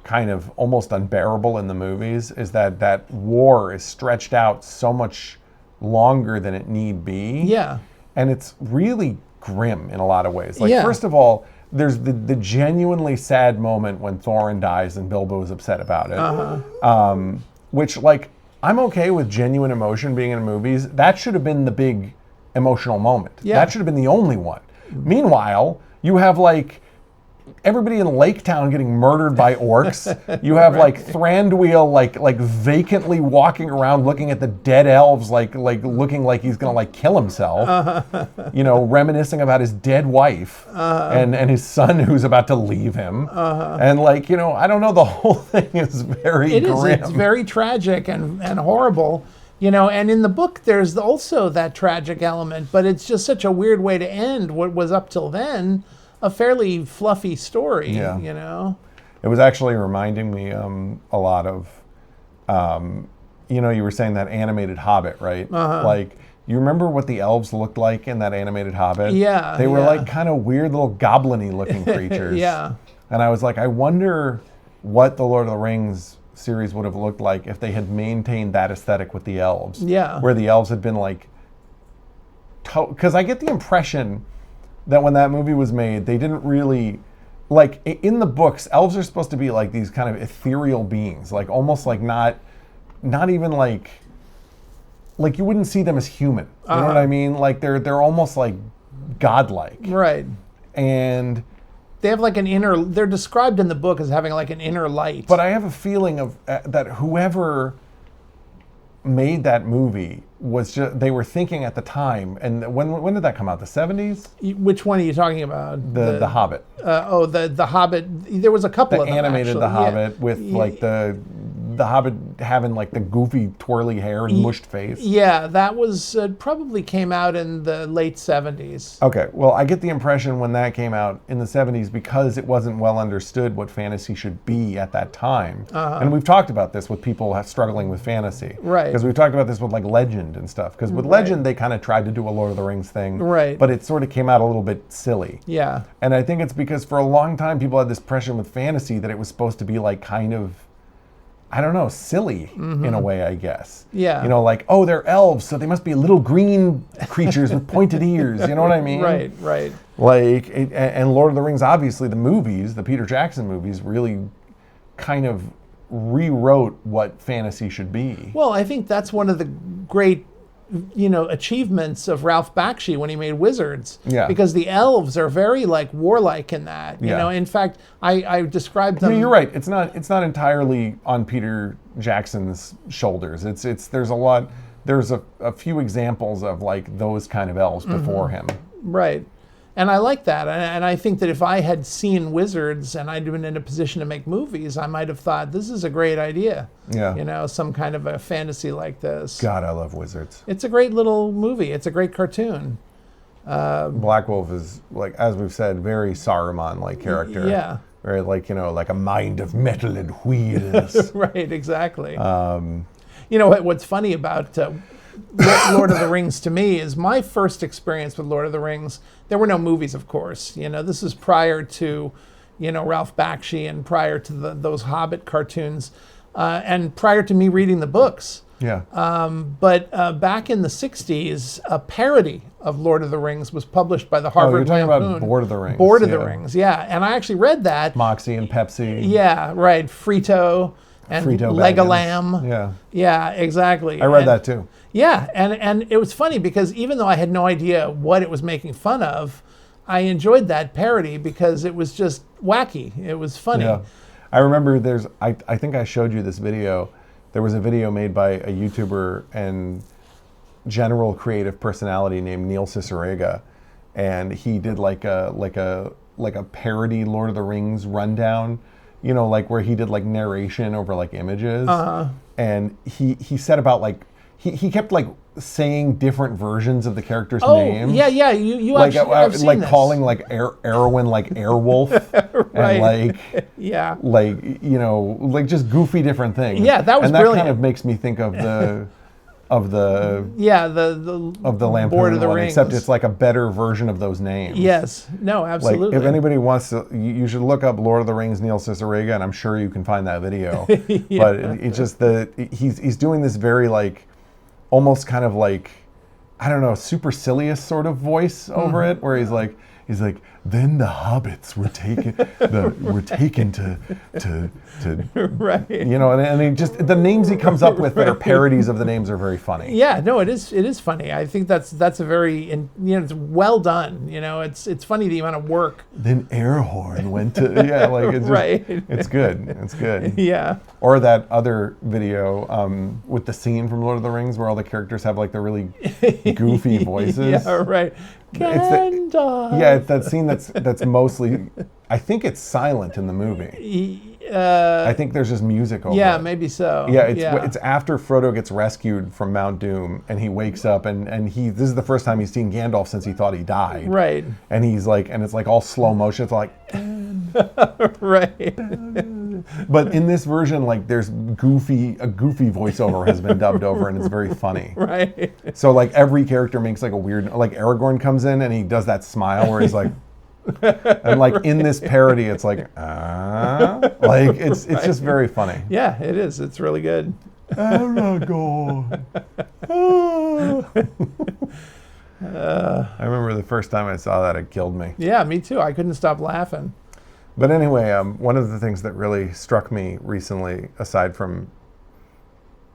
kind of almost unbearable in the movies is that war is stretched out so much longer than it need be. Yeah. And it's really grim in a lot of ways. Like, first of all, there's the genuinely sad moment when Thorin dies and Bilbo is upset about it. Which, like, I'm okay with genuine emotion being in movies. That should have been the big emotional moment. Yeah. That should have been the only one. Meanwhile, you have, like, everybody in Lake Town getting murdered by orcs. You have like Thranduil like vacantly walking around looking at the dead elves like looking like he's gonna like kill himself. Reminiscing about his dead wife and his son who's about to leave him. And like, I don't know, the whole thing is very grim. It's very tragic and horrible. And in the book, there's also that tragic element, but it's just such a weird way to end what was up till then a fairly fluffy story, Yeah. It was actually reminding me a lot of, you were saying that animated Hobbit, right? Like, you remember what the elves looked like in that animated Hobbit? Yeah. They were yeah. like kind of weird little goblin-y looking creatures. Yeah. And I was like, I wonder what the Lord of the Rings series would have looked like if they had maintained that aesthetic with the elves. Yeah. Where the elves had been like, because I get the impression that when that movie was made, they didn't really, like in the books, elves are supposed to be like these kind of ethereal beings, like almost like not even like you wouldn't see them as human. You know what I mean? Like they're almost like godlike. Right. And they have like they're described in the book as having like an inner light. But I have a feeling of that whoever made that movie was just, they were thinking at the time, and when did that come out? The 70s? Which one are you talking about? The Hobbit. The Hobbit. There was a couple of them, animated actually. The Hobbit with like the Hobbit having like the goofy twirly hair and mushed face. Yeah, that was probably came out in the late 70s. Okay, well, I get the impression when that came out in the 70s, because it wasn't well understood what fantasy should be at that time. And we've talked about this with people struggling with fantasy. Right. Because we've talked about this with like Legend and stuff. Because with Legend, they kind of tried to do a Lord of the Rings thing. Right. But it sort of came out a little bit silly. Yeah. And I think it's because for a long time, people had this impression with fantasy that it was supposed to be like kind of, I don't know, silly in a way, I guess. Yeah. Like, oh, they're elves, so they must be little green creatures with pointed ears. You know what I mean? Right. Like, and Lord of the Rings, obviously, the movies, the Peter Jackson movies, really kind of rewrote what fantasy should be. Well, I think that's one of the great achievements of Ralph Bakshi when he made Wizards. Yeah. Because the elves are very like warlike in that. Yeah. In fact, I described them. Yeah, you're right. It's not entirely on Peter Jackson's shoulders. There's a few examples of like those kind of elves before him. Right. And I like that. And I think that if I had seen Wizards and I'd been in a position to make movies, I might have thought, this is a great idea. Yeah. Some kind of a fantasy like this. God, I love Wizards. It's a great little movie. It's a great cartoon. Black Wolf is, like, as we've said, very Saruman-like character. Yeah. Very like a mind of metal and wheels. Right, exactly. What's funny about Lord of the Rings to me is my first experience with Lord of the Rings. There were no movies, of course. This is prior to, Ralph Bakshi and prior to those Hobbit cartoons, and prior to me reading the books. Yeah. But back in the 60s, a parody of Lord of the Rings was published by the Harvard you're talking Lampoon. about Board of the Rings. Board of the Rings, yeah. And I actually read that. Moxie and Pepsi. Yeah, right. Frito and Frito Legolam. Yeah. Yeah, exactly. I read that too. Yeah, and it was funny because even though I had no idea what it was making fun of, I enjoyed that parody because it was just wacky. It was funny. Yeah. I remember I think I showed you this video. There was a video made by a YouTuber and general creative personality named Neil Cicerega, and he did like a parody Lord of the Rings rundown, like where he did like narration over like images. And he said about like he kept like saying different versions of the characters' names. Yeah. You like actually I've seen like this. calling like Erwin like Airwolf, and like yeah, like like just goofy different things. Yeah, that was and that brilliant. kind of makes me think of the the Lampoon Board of the one, Rings. except it's like a better version of those names. Yes, no, absolutely. Like if anybody wants to, you should look up Lord of the Rings Neil Cicerega, and I'm sure you can find that video. Yeah. But it's just he's doing this very like almost kind of like, I don't know, supercilious sort of voice over it, where he's like, then the hobbits were taken to right. And he just, the names he comes up with that are parodies of the names are very funny. Yeah, no, it is funny. I think that's a very, it's well done. It's funny the amount of work. Then Airhorn went to, like it's just, Right. It's good. Yeah. Or that other video with the scene from Lord of the Rings where all the characters have like the really goofy voices. Yeah, right. It's that scene that's mostly, I think it's silent in the movie. I think there's just music over Yeah, it. maybe so. Yeah, it's after Frodo gets rescued from Mount Doom and he wakes up and this is the first time he's seen Gandalf since he thought he died. Right. And he's like, and it's like all slow motion. It's like, Right. but in this version, like there's a goofy voiceover has been dubbed over and it's very funny. Right. So like every character makes like a weird, like Aragorn comes in and he does that smile where he's like, and like in this parody, it's like, like it's just very funny. Yeah, it is. It's really good. Aragorn. I remember the first time I saw that, it killed me. Yeah, me too. I couldn't stop laughing. But anyway, one of the things that really struck me recently, aside from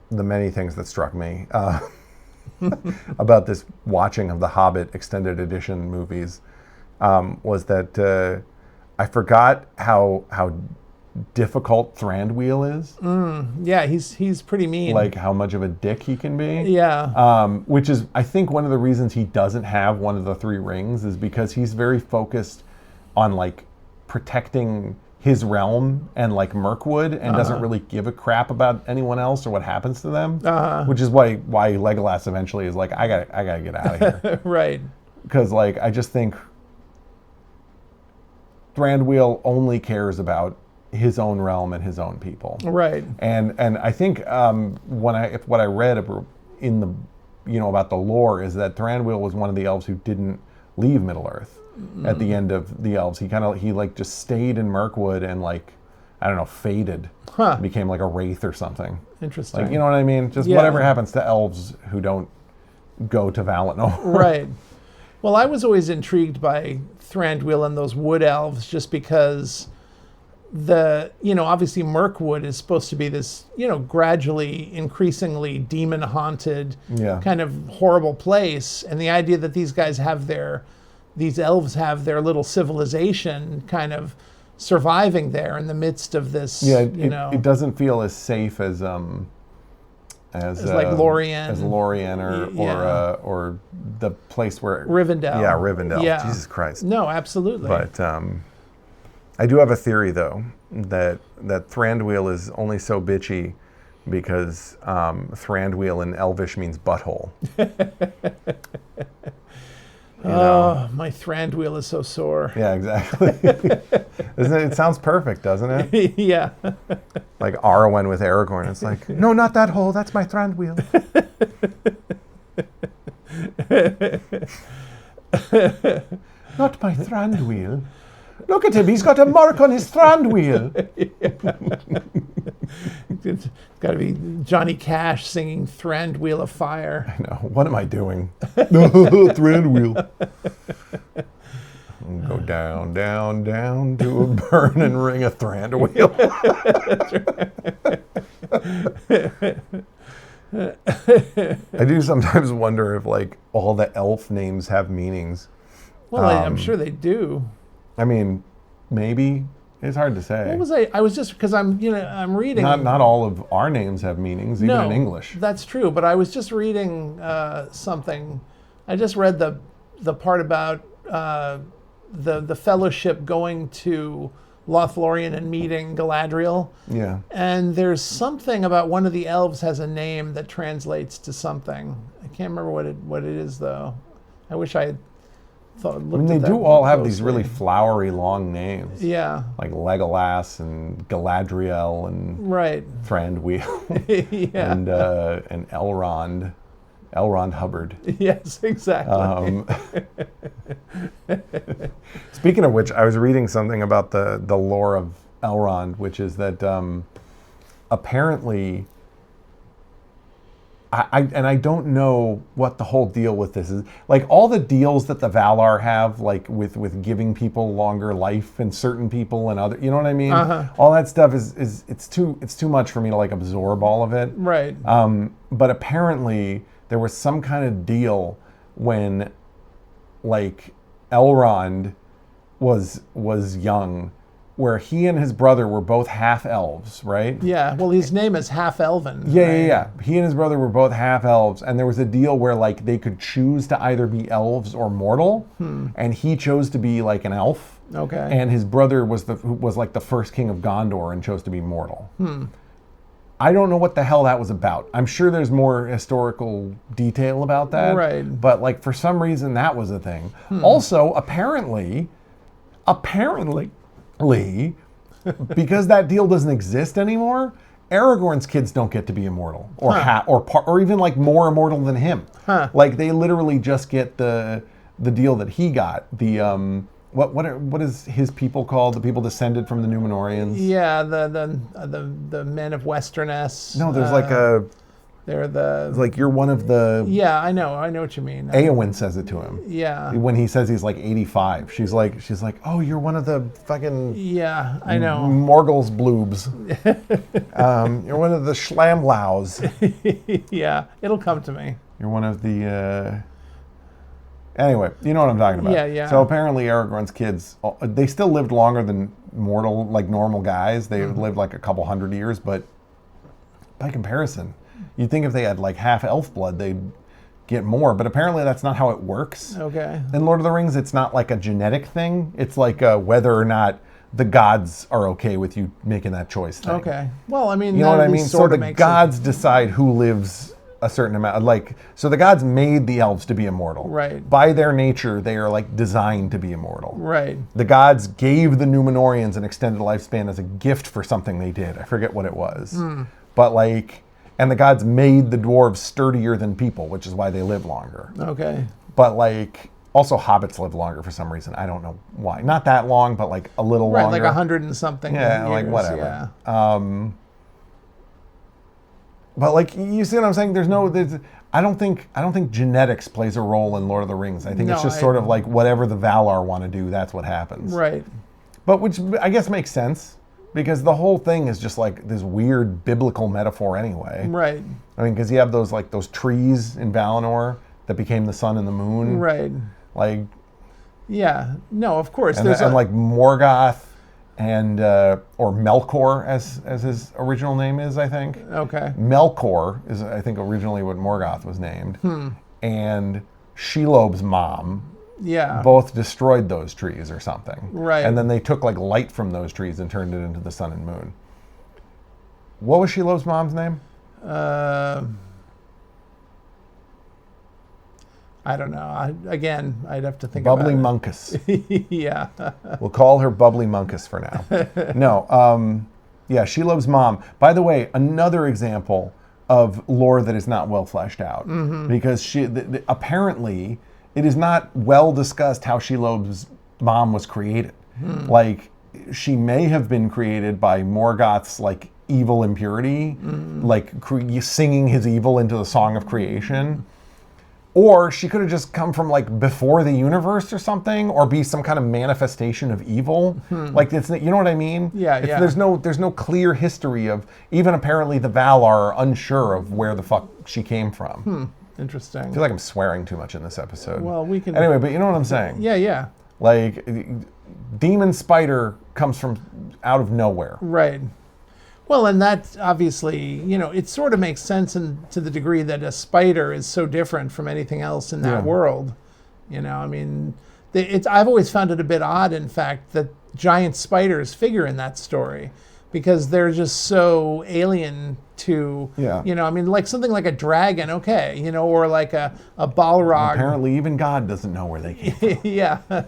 the many things that struck me about this watching of the Hobbit extended edition movies, was that I forgot how difficult Thranduil is. Yeah, he's pretty mean. Like how much of a dick he can be. Yeah. Which is, I think, one of the reasons he doesn't have one of the three rings is because he's very focused on like protecting his realm and like Mirkwood and doesn't really give a crap about anyone else or what happens to them. Which is why Legolas eventually is like, I gotta get out of here. Right. Because like I just think Thranduil only cares about his own realm and his own people. Right. And I think what I read in the about the lore is that Thranduil was one of the elves who didn't leave Middle Earth at the end of the elves. He like just stayed in Mirkwood and like, I don't know, faded. Became like a wraith or something. Interesting. Like, you know what I mean? Just whatever happens to elves who don't go to Valinor. Right. Well, I was always intrigued by Thranduil and those wood elves just because obviously Mirkwood is supposed to be this, gradually, increasingly demon-haunted kind of horrible place. And the idea that these elves have their little civilization kind of surviving there in the midst of this, it doesn't feel as safe as like Lorien. As Lorien or the place where Rivendell. Yeah, Rivendell. Yeah. Jesus Christ. No, absolutely. But I do have a theory though that Thranduil is only so bitchy because Thranduil in Elvish means butthole. My Thranduil is so sore. Yeah, exactly. It sounds perfect, doesn't it? Yeah. Like Arwen with Aragorn. It's like, no, not that hole. That's my Thranduil. Not my Thranduil. Look at him. He's got a mark on his Thranduil. It's got to be Johnny Cash singing Thranduil of Fire. I know. What am I doing? Thranduil. Go down, down, down to a burning ring of Thranduil. I do sometimes wonder if like all the elf names have meanings. Well, I'm sure they do. I mean, maybe. It's hard to say. What was I was just because I'm reading. Not all of our names have meanings, even in English. That's true, but I was just reading something. I just read the part about the Fellowship going to Lothlorien and meeting Galadriel. Yeah. And there's something about one of the elves has a name that translates to something. I can't remember what it is though. I wish I had they do all have these really flowery long names. Yeah. Like Legolas and Galadriel and Thranduil. Yeah. And Elrond. Elrond Hubbard. Yes, exactly. Speaking of which, I was reading something about the lore of Elrond, which is that apparently I don't know what the whole deal with this is. Like all the deals that the Valar have, like with giving people longer life and certain people and other, you know what I mean? All that stuff is it's too much for me to like absorb all of it. Right. But apparently there was some kind of deal when like Elrond was young, where he and his brother were both half elves, right? Yeah, well, his name is half elven. Yeah. He and his brother were both half elves, and there was a deal where like they could choose to either be elves or mortal, and he chose to be like an elf, Okay. And his brother was like the first king of Gondor and chose to be mortal. I don't know what the hell that was about. I'm sure there's more historical detail about that. Right. But like for some reason that was a thing. Also, apparently, because that deal doesn't exist anymore, Aragorn's kids don't get to be immortal or even like more immortal than him. Like they literally just get the deal that he got. The what is his people called? The people descended from the Númenóreans. Yeah, the men of Westerness. No, there's like a. They're the. Like you're one of the. Yeah, I know what you mean. Eowyn says it to him. Yeah. When he says he's like 85, she's like, oh, you're one of the fucking. Yeah, I know. Morgul's bloobs. You're one of the Schlamlaus. Yeah, it'll come to me. You're one of the. Anyway, you know what I'm talking about. Yeah. So apparently Aragorn's kids, they still lived longer than normal guys. They lived like a couple hundred years, but by comparison, you'd think if they had like half elf blood, they'd get more. But apparently that's not how it works. Okay. In Lord of the Rings, it's not like a genetic thing. It's like whether or not the gods are okay with you making that choice thing. Okay. Well, I mean, You know what I mean? So the makes gods decide who lives a certain amount. So the gods made the elves to be immortal. Right. By their nature, they are like designed to be immortal. Right. The gods gave the Númenóreans an extended lifespan as a gift for something they did. I forget what it was. But and the gods made the dwarves sturdier than people, which is why they live longer. Okay. But also hobbits live longer for some reason. I don't know why. Not that long, but like a little Right, longer. like 100 and something. Yeah, years, like whatever. Yeah. But you see what I'm saying? I don't think genetics plays a role in Lord of the Rings. I think it's just sort of like whatever the Valar want to do, that's what happens. Right. But which I guess makes sense because the whole thing is just like this weird biblical metaphor anyway. Right. I mean, because you have those trees in Valinor that became the sun and the moon. Right. Yeah. No, of course. And like Morgoth and or Melkor as his original name is, I think. Okay. Melkor is, I think, originally what Morgoth was named. And Shelob's mom both destroyed those trees or something. Right. And then they took light from those trees and turned it into the sun and moon. What was Shelob's mom's name? I don't know. I'd have to think Bubbly about Munkus. it. Yeah. We'll call her Bubbly Munkus for now. No, Shelob's mom. By the way, another example of lore that is not well fleshed out. Because apparently it is not well discussed how Shelob's mom was created. She may have been created by Morgoth's evil impurity, singing his evil into the song of creation. Or she could have just come from before the universe or something, or be some kind of manifestation of evil. It's, you know what I mean? Yeah. There's no clear history of, even apparently the Valar are unsure of where the fuck she came from. Interesting. I feel like I'm swearing too much in this episode. Well, we can. Anyway, but you know what I'm saying? Yeah. Demon spider comes from out of nowhere. Right. Well, and that obviously, it sort of makes sense to the degree that a spider is so different from anything else in that world. I've always found it a bit odd, in fact, that giant spiders figure in that story because they're just so alien to, something like a dragon, okay, or like a Balrog. Apparently even God doesn't know where they came from. Yeah.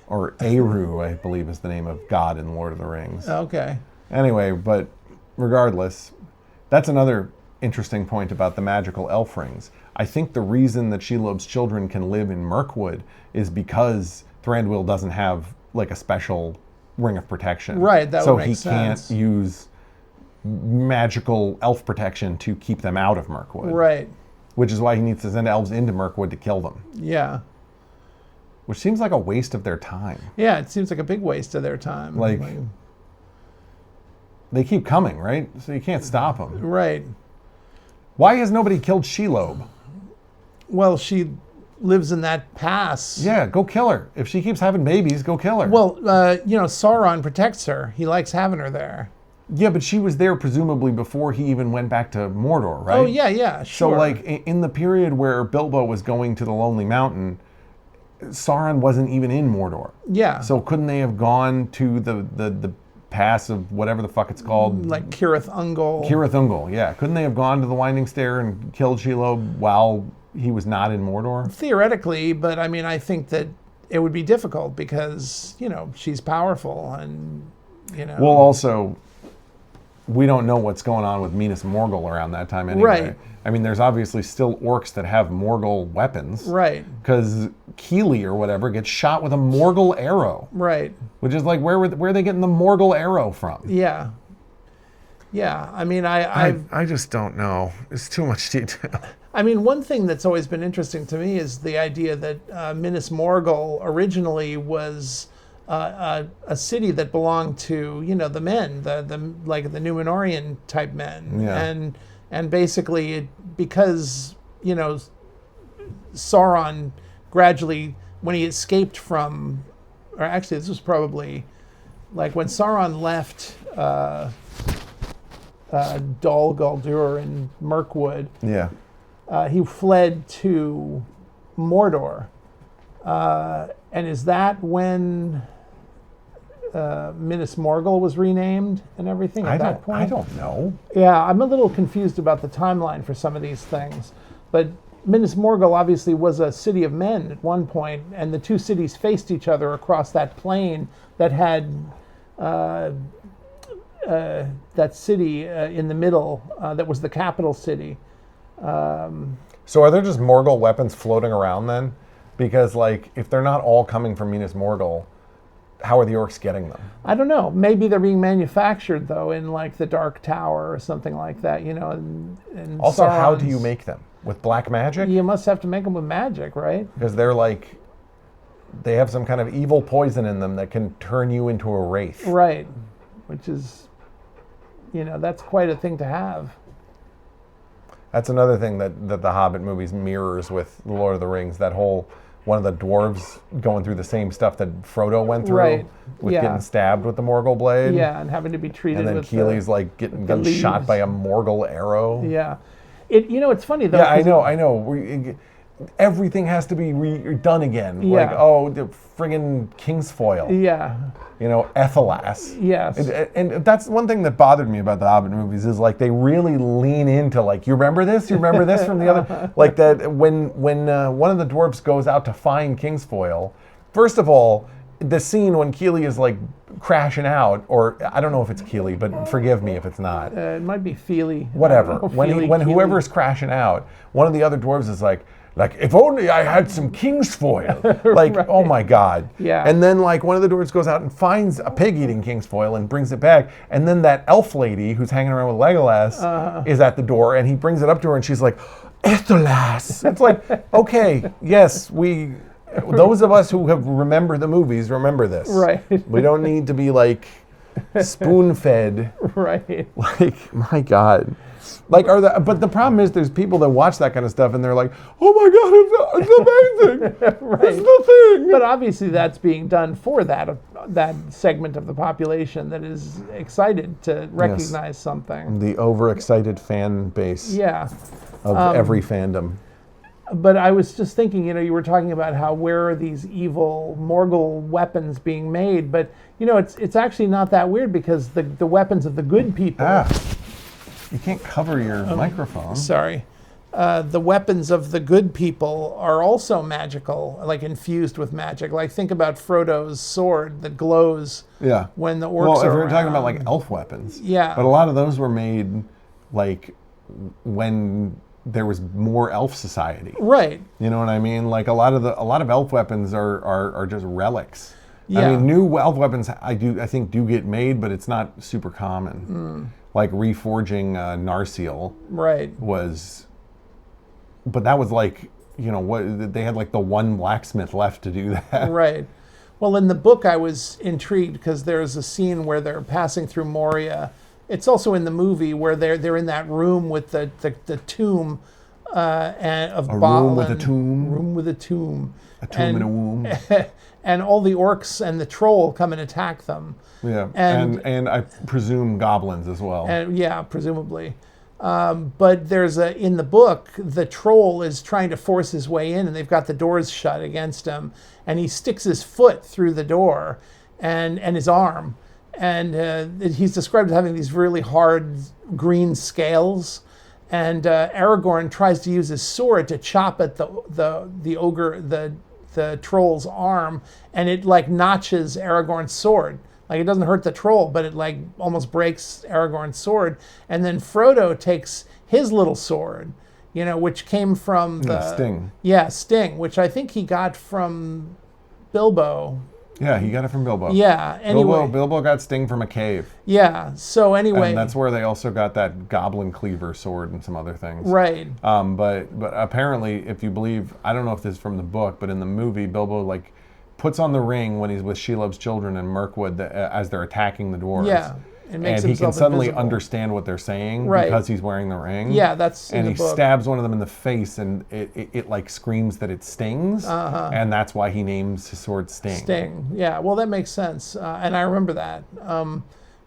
Or Eru, I believe is the name of God in Lord of the Rings. Okay. Anyway, but regardless, that's another interesting point about the magical elf rings. I think the reason that Shelob's children can live in Mirkwood is because Thranduil doesn't have a special ring of protection. Right, that would make sense. So he can't use magical elf protection to keep them out of Mirkwood. Right. Which is why he needs to send elves into Mirkwood to kill them. Yeah. Which seems like a waste of their time. Yeah, it seems like a big waste of their time. They keep coming, right? So you can't stop them. Right. Why has nobody killed Shelob? Well, she lives in that pass. Yeah, go kill her. If she keeps having babies, go kill her. Well, Sauron protects her. He likes having her there. Yeah, but she was there presumably before he even went back to Mordor, right? Oh, yeah, sure. So, in the period where Bilbo was going to the Lonely Mountain, Sauron wasn't even in Mordor. Yeah. So couldn't they have gone to the pass of whatever the fuck it's called? Like Kirith Ungol. Kirith Ungol, yeah. Couldn't they have gone to the Winding Stair and killed Shelob while he was not in Mordor? Theoretically, but I mean, I think that it would be difficult because, she's powerful and, Well, also, we don't know what's going on with Minas Morgul around that time anyway. Right. I mean, there's obviously still orcs that have Morgul weapons. Right. Because Keely or whatever gets shot with a Morgul arrow. Right. Which is like, where are they getting the Morgul arrow from? Yeah. Yeah. I mean, I just don't know. It's too much detail. I mean, one thing that's always been interesting to me is the idea that Minas Morgul originally was a city that belonged to, the men, like the Númenórean type men. Yeah. And basically, because, Sauron gradually, when he escaped from, or actually this was probably, like when Sauron left Dol Guldur and Mirkwood, Yeah. he fled to Mordor. And is that when Minas Morgul was renamed and everything at that point? I don't know. Yeah, I'm a little confused about the timeline for some of these things. But Minas Morgul obviously was a city of men at one point, and the two cities faced each other across that plain that had that city in the middle that was the capital city. So are there just Morgul weapons floating around then? Because, like, if they're not all coming from Minas Morgul, how are the orcs getting them? I don't know. Maybe they're being manufactured, though, in, like, the Dark Tower or something like that, and Also, how do Sauron's- you make them? With black magic? You must have to make them with magic, right? Because they're like, they have some kind of evil poison in them that can turn you into a wraith. Right. Which is, that's quite a thing to have. That's another thing that the Hobbit movies mirrors with The Lord of the Rings. That whole, one of the dwarves going through the same stuff that Frodo went through. Right. With Yeah. getting stabbed with the Morgul blade. Yeah, and having to be treated And then with Keely's like getting shot leaves. by a Morgul arrow. Yeah. It's funny, though. Yeah, I 'cause know. Everything has to be done again. Yeah. Like, the friggin' Kingsfoil. Yeah. Ethelas. Yes. And that's one thing that bothered me about the Hobbit movies is like they really lean into like, you remember this? You remember this from the other? Like that when one of the dwarves goes out to find Kingsfoil, first of all, the scene when Keely is like crashing out, or I don't know if it's Keely, but forgive me if it's not. It might be Feely. Whatever. I don't know, When Feely, when Keely. whoever's crashing out, one of the other dwarves is like, if only I had some Kingsfoil. Like, Right. oh my God. Yeah. And then like one of the dwarves goes out and finds a pig eating Kingsfoil and brings it back. And then that elf lady who's hanging around with Legolas is at the door and he brings it up to her and she's like, Ethelas. It's like, okay, yes, those of us who have remembered the movies remember this. Right. We don't need to be like spoon-fed. Right. Like, my God. Like, but the problem is there's people that watch that kind of stuff and they're like, oh my God, it's amazing. Right. It's the thing. But obviously that's being done for that segment of the population that is excited to recognize something. The overexcited fan base Yeah. of every fandom. But I was just thinking, you were talking about where are these evil Morgul weapons being made, but it's actually not that weird because the weapons of the good people. You can't cover your microphone. Sorry. The weapons of the good people are also magical, like infused with magic. Like think about Frodo's sword that glows Yeah. when the orcs Well, are if we're talking about around. like elf weapons. Yeah. But a lot of those were made like when there was more elf society. Right. You know what I mean? Like a lot of elf weapons are just relics. Yeah. I mean, new elf weapons I think do get made, but it's not super common. Like reforging Narsil Right. was, but that was like, what they had like the one blacksmith left to do that. Right. Well, in the book, I was intrigued because there's a scene where they're passing through Moria. It's also in the movie where they're in that room with the tomb and of Balin. Room with a tomb. Room with a tomb. A tomb and a womb. And all the orcs and the troll come and attack them. Yeah, And- and I presume goblins as well. And yeah, presumably. But there's in the book, the troll is trying to force his way in, and they've got the doors shut against him, and he sticks his foot through the door, and his arm, and he's described as having these really hard green scales, and Aragorn tries to use his sword to chop at the ogre, the troll's arm, and it like notches Aragorn's sword. Like, it doesn't hurt the troll, but it like almost breaks Aragorn's sword. And then Frodo takes his little sword, which came from the Sting. Yeah, Sting, which I think he got from Bilbo. Yeah, he got it from Bilbo. Yeah. Anyway, Bilbo got Sting from a cave. Yeah. So anyway, and that's where they also got that goblin cleaver sword and some other things. Right. But apparently, if you believe, I don't know if this is from the book, but in the movie, Bilbo like puts on the ring when he's with Shelob's children in Mirkwood as they're attacking the dwarves. Yeah. It makes and he can suddenly invisible. Understand what they're saying Right. because he's wearing the ring. Yeah, that's in and the he book. stabs one of them in the face, and it like screams that it stings, and that's why he names his sword Sting. Sting. Yeah, well, that makes sense, and I remember that.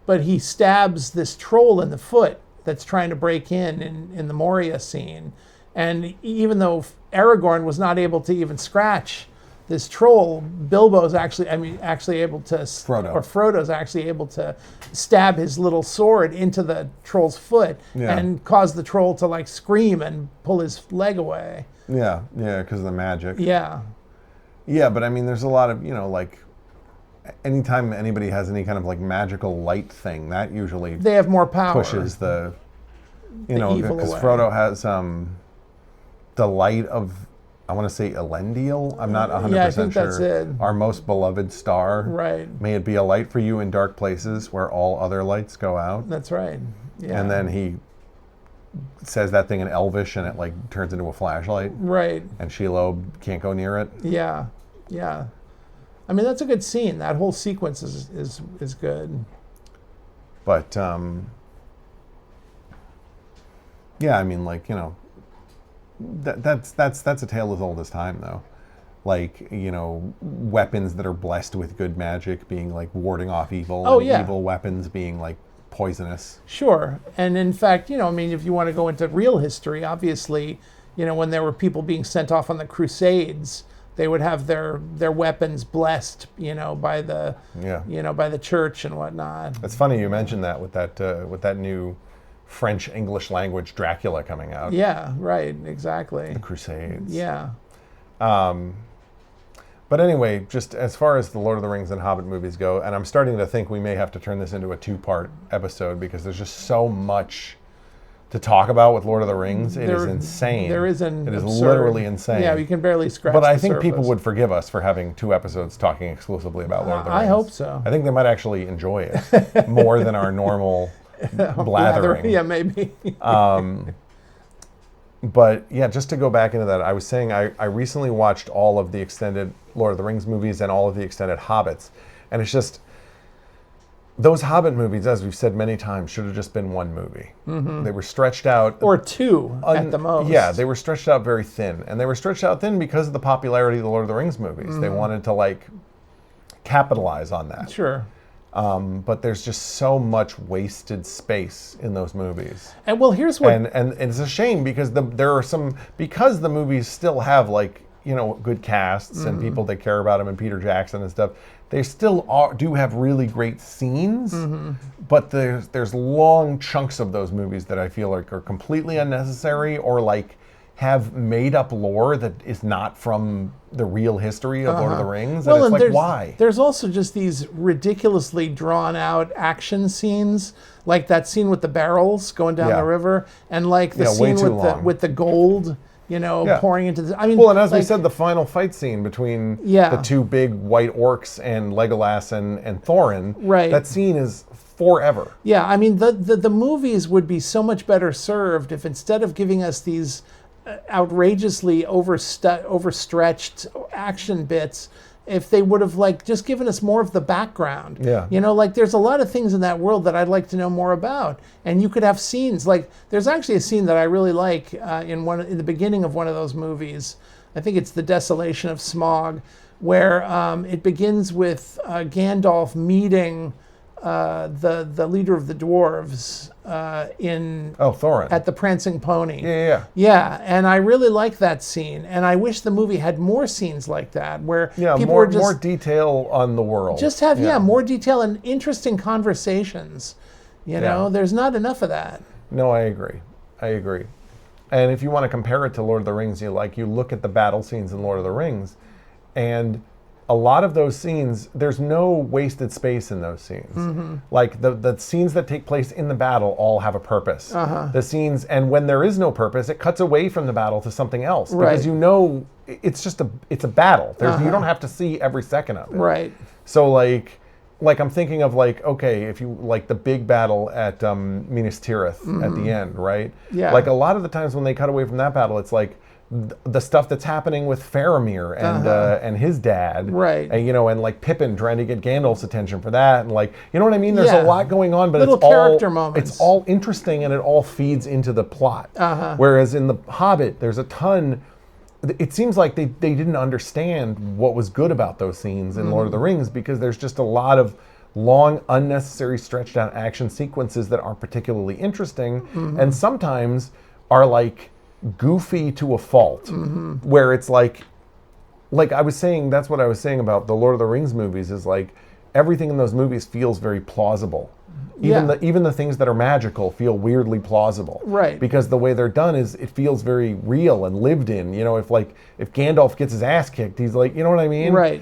But he stabs this troll in the foot that's trying to break in the Moria scene, and even though Aragorn was not able to even scratch this troll, Bilbo's actually able to, Frodo's actually able to stab his little sword into the troll's foot and cause the troll to like scream and pull his leg away. Yeah, because of the magic. Yeah. Yeah, but I mean, there's a lot of, like, anytime anybody has any kind of like magical light thing, that usually they have more power. Pushes the evil because away. Frodo has the light of, I want to say Elendil. I'm not 100% Yeah, I think sure. that's it. Our most beloved star. Right. May it be a light for you in dark places where all other lights go out. That's right. Yeah. And then he says that thing in Elvish, and it like turns into a flashlight. Right. And Shelob can't go near it. Yeah. Yeah. I mean, that's a good scene. That whole sequence is good. But yeah, I mean, like, that's a tale as old as time, though. Like, weapons that are blessed with good magic being like warding off evil, Oh, and yeah. evil weapons being like poisonous. Sure. And in fact, I mean, if you want to go into real history, obviously, when there were people being sent off on the Crusades, they would have their weapons blessed, by the by the church and whatnot. It's funny you mentioned that with that new French English language Dracula coming out. Yeah, right, exactly. The Crusades. Yeah. But anyway, just as far as the Lord of the Rings and Hobbit movies go, and I'm starting to think we may have to turn this into a 2-part episode because there's just so much to talk about with Lord of the Rings. It is insane. It is literally insane. Yeah, you can barely scratch But I the think surface. people would forgive us for having 2 episodes talking exclusively about Lord of the Rings. I hope so. I think they might actually enjoy it more than our normal blathering. Yeah, maybe. But yeah, just to go back into that, I was saying I recently watched all of the extended Lord of the Rings movies and all of the extended Hobbits. And it's just, those Hobbit movies, as we've said many times, should have just been one movie. Mm-hmm. They were stretched out. Or 2 at the most. Yeah, they were stretched out very thin. And they were stretched out thin because of the popularity of the Lord of the Rings movies. Mm-hmm. They wanted to like capitalize on that. Sure. But there's just so much wasted space in those movies. And well, here's what... And it's a shame because because the movies still have like, good casts and people that care about them and Peter Jackson and stuff, they still do have really great scenes, but there's long chunks of those movies that I feel like are completely unnecessary or like have made up lore that is not from the real history of Lord of the Rings. Well, and it's like, why? There's also just these ridiculously drawn out action scenes, like that scene with the barrels going down the river, and like the scene with the gold, pouring into the... I mean, well, and as we said, the final fight scene between the 2 big white orcs and Legolas and Thorin, right. That scene is forever. Yeah, I mean, the movies would be so much better served if instead of giving us these outrageously overstretched action bits, if they would have like just given us more of the background. Yeah. Like there's a lot of things in that world that I'd like to know more about. And you could have scenes like there's actually a scene that I really like in the beginning of one of those movies. I think it's The Desolation of Smaug, where it begins with Gandalf meeting the leader of the dwarves in Thorin. at the Prancing Pony. Yeah. Yeah, and I really like that scene, and I wish the movie had more scenes like that where people more were just more detail on the world. just have more detail and interesting conversations. You know, there's not enough of that. No, I agree. And if you want to compare it to Lord of the Rings, you look at the battle scenes in Lord of the Rings, and a lot of those scenes, there's no wasted space in those scenes. Mm-hmm. Like the scenes that take place in the battle all have a purpose. The scenes, and when there is no purpose, it cuts away from the battle to something else because it's a battle. You don't have to see every second of it. Right. So like I'm thinking of okay, if you the big battle at Minas Tirith at the end, right? Yeah. Like a lot of the times when they cut away from that battle, it's like the stuff that's happening with Faramir and his dad, right? And and Pippin trying to get Gandalf's attention for that, and you know what I mean. There's a lot going on, but little it's all character moments. It's all interesting and it all feeds into the plot. Whereas in the Hobbit, there's a ton. It seems like they didn't understand what was good about those scenes in Lord of the Rings because there's just a lot of long, unnecessary, stretched out action sequences that aren't particularly interesting, and sometimes are goofy to a fault, where it's like I was saying, that's what I was saying about the Lord of the Rings movies is everything in those movies feels very plausible. Even the things that are magical feel weirdly plausible. Right. Because the way they're done is it feels very real and lived in. If Gandalf gets his ass kicked, he's you know what I mean? Right.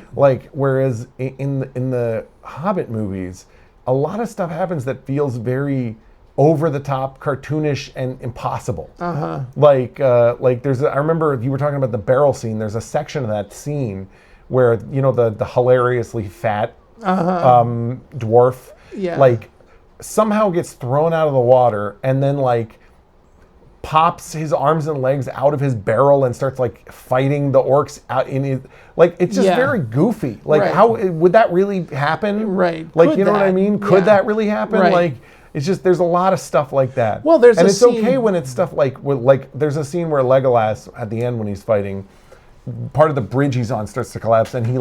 Whereas in the Hobbit movies, a lot of stuff happens that feels very over the top, cartoonish, and impossible. There's I remember you were talking about the barrel scene. There's a section of that scene where the hilariously fat dwarf somehow gets thrown out of the water and then pops his arms and legs out of his barrel and starts fighting the orcs out in his it's just very goofy. How would that really happen? Right. You know what I mean? Could that really happen? Right. It's just there's a lot of stuff like that. Well, there's and a it's scene... okay when it's stuff there's a scene where Legolas at the end when he's fighting, part of the bridge he's on starts to collapse and he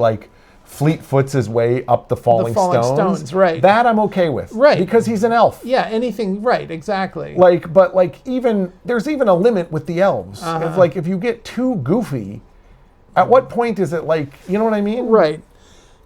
fleet foots his way up the falling stones. Right. That I'm okay with. Right. Because he's an elf. Yeah, anything, right, exactly. But even, there's even a limit with the elves. If you get too goofy, at what point is it you know what I mean? Right.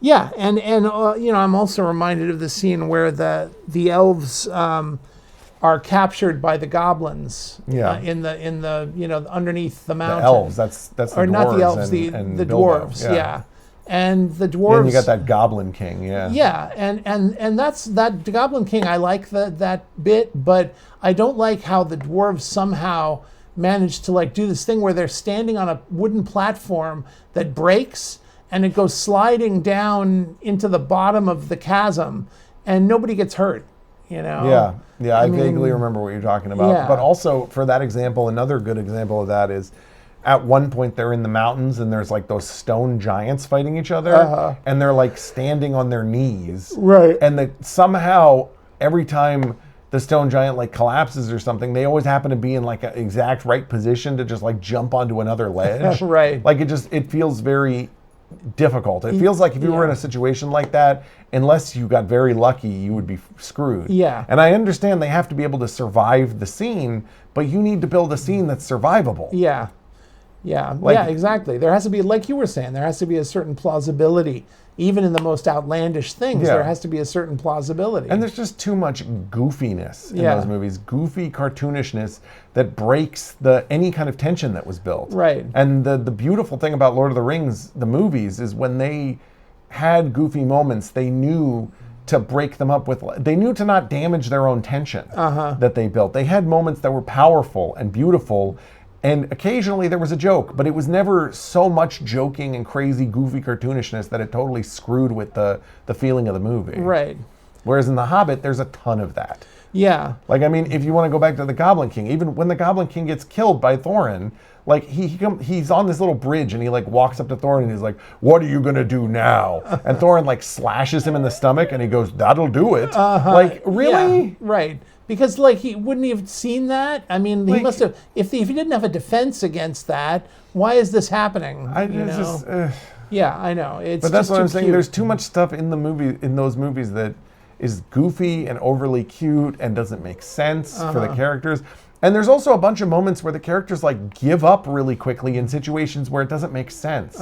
Yeah, and I'm also reminded of the scene where the elves are captured by the goblins. Yeah. In the underneath the mountain. The elves. That's the dwarves. Or not the elves, and the Bilbo. dwarves. Yeah. And the dwarves. And you got that Goblin King. Yeah. Yeah, and that's that the Goblin King. I like that bit, but I don't like how the dwarves somehow managed to do this thing where they're standing on a wooden platform that breaks and it goes sliding down into the bottom of the chasm, and nobody gets hurt. Yeah. I vaguely remember what you're talking about. Yeah. But also, for that example, another good example of that is at one point they're in the mountains and there's those stone giants fighting each other, and they're standing on their knees. Right. And somehow every time the stone giant collapses or something, they always happen to be in an exact right position to just jump onto another ledge. Right. It feels very difficult. It feels like if you were in a situation like that, unless you got very lucky, you would be screwed. Yeah. And I understand they have to be able to survive the scene, but you need to build a scene that's survivable. Yeah. Yeah, exactly. There has to be, like you were saying, there has to be a certain plausibility. Even in the most outlandish things, there has to be a certain plausibility. And there's just too much goofiness in those movies. Goofy cartoonishness that breaks any kind of tension that was built. Right. And the beautiful thing about Lord of the Rings, the movies, is when they had goofy moments, they knew to break them up they knew to not damage their own tension that they built. They had moments that were powerful and beautiful. And occasionally there was a joke, but it was never so much joking and crazy, goofy cartoonishness that it totally screwed with the feeling of the movie. Right. Whereas in The Hobbit, there's a ton of that. Yeah. If you want to go back to the Goblin King, even when the Goblin King gets killed by Thorin, he's on this little bridge and he walks up to Thorin and he's like, "What are you gonna do now?" And Thorin slashes him in the stomach and he goes, "That'll do it." Really? Yeah, right. Because he wouldn't he have seen that? I mean, he must have. If he didn't have a defense against that, why is this happening? Yeah, I know. But that's what I'm saying. There's too much stuff in those movies that is goofy and overly cute and doesn't make sense for the characters. And there's also a bunch of moments where the characters like give up really quickly in situations where it doesn't make sense.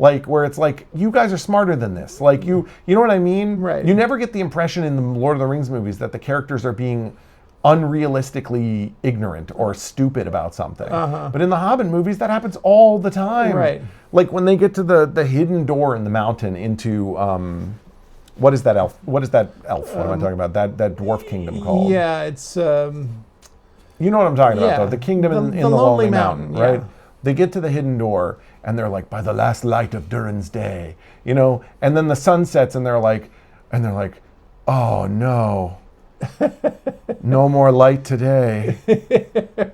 Like where it's like, you guys are smarter than this. Like you know what I mean? Right. You never get the impression in the Lord of the Rings movies that the characters are being unrealistically ignorant or stupid about something. But in the Hobbit movies, that happens all the time. Right. Like when they get to the hidden door in the mountain into what is that elf? What is that elf? What am I talking about? That dwarf kingdom called? Yeah, it's You know what I'm talking about, Yeah. though. The kingdom in The the Lonely Lonely Mountain, Mountain, right? yeah. They get to the hidden door, and they're like, by the last light of Durin's day, you know? And then the sun sets, and they're like, oh no. No more light today.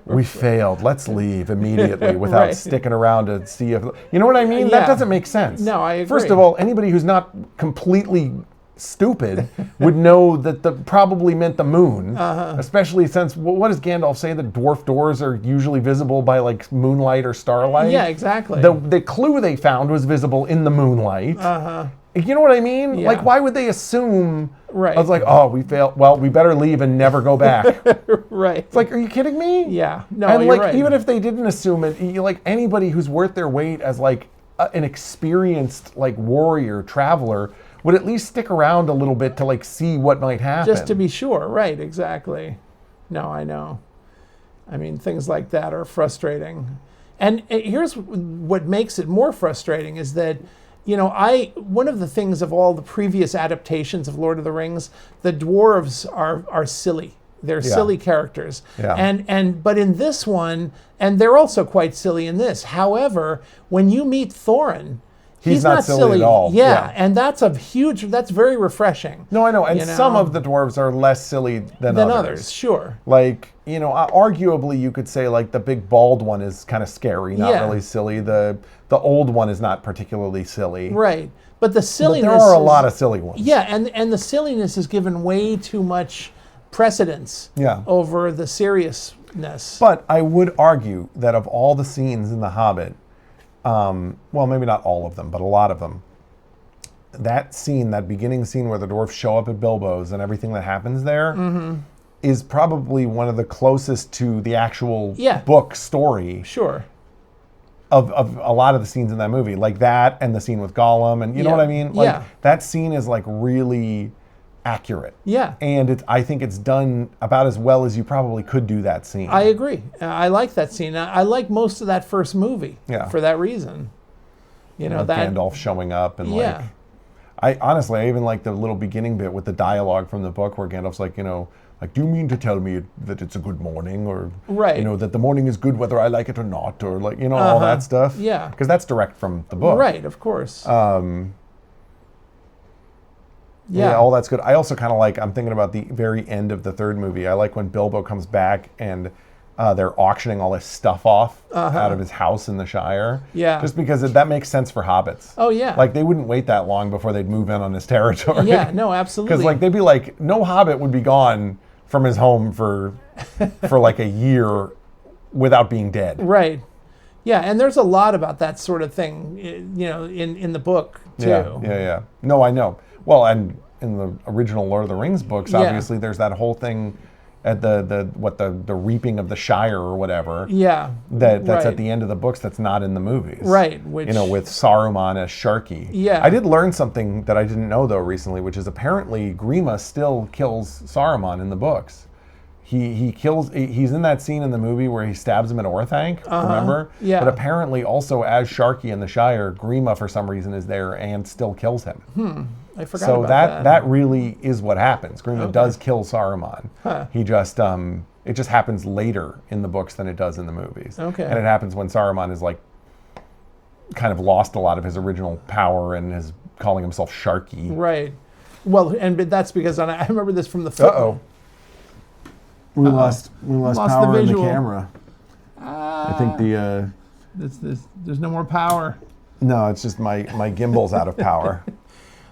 We failed. Let's leave immediately without Right. sticking around to see if... You know what I mean? Yeah. That doesn't make sense. No, I agree. First of all, anybody who's not completely stupid would know that the probably meant the moon, especially since what does Gandalf say? The dwarf doors are usually visible by like moonlight or starlight. yeah, exactly. The clue they found was visible in the moonlight. You know what I mean? Yeah. Like, why would they assume? Right. I was like, oh, we failed. Well, we better leave and never go back. right. It's like, are you kidding me? Yeah. No, And you're like, right. even if they didn't assume it, like anybody who's worth their weight as like an experienced like warrior traveler would at least stick around a little bit to like see what might happen. Just to be sure. Right, exactly. No, I know. I mean, things like that are frustrating. And here's what makes it more frustrating is that, you know, one of the things of all the previous adaptations of Lord of the Rings, the dwarves are silly. They're silly characters. Yeah. But in this one, and they're also quite silly in this. However, when you meet Thorin, he's not silly at all. Yeah, Yeah. and that's very refreshing. No, I know. And you know? some of the dwarves are less silly than others. Sure. Like, you know, arguably you could say like the big bald one is kind of scary, not Yeah. really silly. The old one is not particularly silly. Right. But the But silliness there are a lot of silly ones. Yeah, and the silliness is given way too much precedence over the seriousness. But I would argue that of all the scenes in The Hobbit, well, maybe not all of them, but a lot of them, that scene, that beginning scene where the dwarfs show up at Bilbo's and everything that happens there is probably one of the closest to the actual book story Sure. of a lot of the scenes in that movie. Like that and the scene with Gollum, and you know what I mean? Like that scene is like really accurate. Yeah. And I think it's done about as well as you probably could do that scene. I agree. I like that scene. I like most of that first movie for that reason. You know, that Gandalf showing up and like... I even like the little beginning bit with the dialogue from the book where Gandalf's like, you know, like, do you mean to tell me that it's a good morning, or you know, that the morning is good whether I like it or not, or like, you know, all that stuff. Yeah. Because that's direct from the book. Right, of course. Yeah, all that's good. I also kind of like, I'm thinking about the very end of the third movie. I like when Bilbo comes back and they're auctioning all his stuff off out of his house in the Shire. Yeah. Just because that makes sense for hobbits. Oh, yeah. Like, they wouldn't wait that long before they'd move in on his territory. Yeah, no, absolutely. Because, like, they'd be like, no hobbit would be gone from his home for like a year without being dead. Right. Yeah, and there's a lot about that sort of thing, you know, in the book, too. Yeah. No, I know. Well, and in the original Lord of the Rings books, obviously, there's that whole thing at the reaping of the Shire or whatever. Yeah. That's at the end of the books that's not in the movies. Right. Which, you know, with Saruman as Sharky. Yeah. I did learn something that I didn't know though recently, which is apparently Grima still kills Saruman in the books. He's in that scene in the movie where he stabs him at Orthanc, remember? Yeah. But apparently also as Sharky in the Shire, Grima for some reason is there and still kills him. I forgot So about that really is what happens. Grima does kill Saruman. He just it just happens later in the books than it does in the movies. Okay. And it happens when Saruman is like kind of lost a lot of his original power and is calling himself Sharky. Right. Well, but that's because I remember this from the film. We lost Lost power the in the visual. camera. I think There's no more power. no, it's just my gimbal's out of power.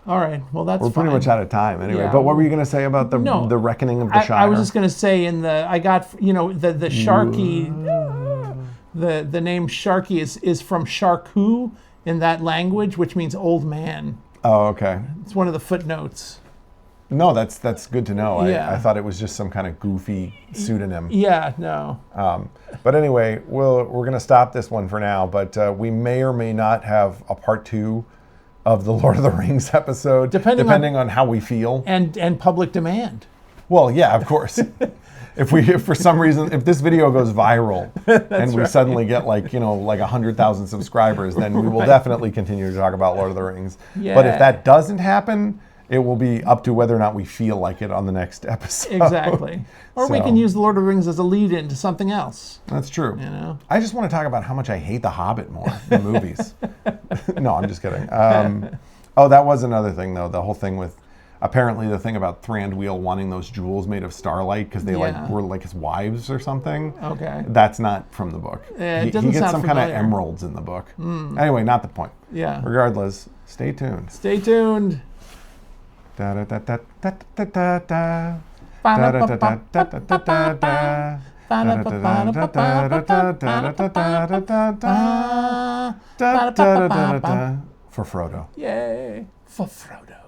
All right. Well, that's We're fine. pretty much out of time anyway. Yeah. But what were you going to say about the No. reckoning of the Shire? I was just going to say I got, you know, the Sharky, the name Sharky is from Sharku in that language, which means old man. Oh, okay. It's one of the footnotes No, that's good to know. Yeah. I thought it was just some kind of goofy pseudonym. Yeah, no. But anyway, we're going to stop this one for now, but we may or may not have a part 2 of the Lord of the Rings episode, depending on how we feel. And public demand. Well, yeah, of course. If for some reason, if this video goes viral and we suddenly get like 100,000 subscribers, then we will definitely continue to talk about Lord of the Rings. Yeah. But if that doesn't happen, it will be up to whether or not we feel like it on the next episode. Exactly. Or we So. can use the Lord of the Rings as a lead-in to something else. That's true. You know? I just want to talk about how much I hate The Hobbit more in movies. No, I'm just kidding. Oh, that was another thing, though. The whole thing with, apparently the thing about Thranduil wanting those jewels made of starlight because they were like his wives or something. Okay. That's not from the book. Yeah, it he doesn't gets sound some kind of familiar. emeralds in the book. Anyway, not the point. Yeah. Regardless, stay tuned. Stay tuned. Da da da da da da da da. Da da da da da da da da. For Frodo. Yay. For Frodo.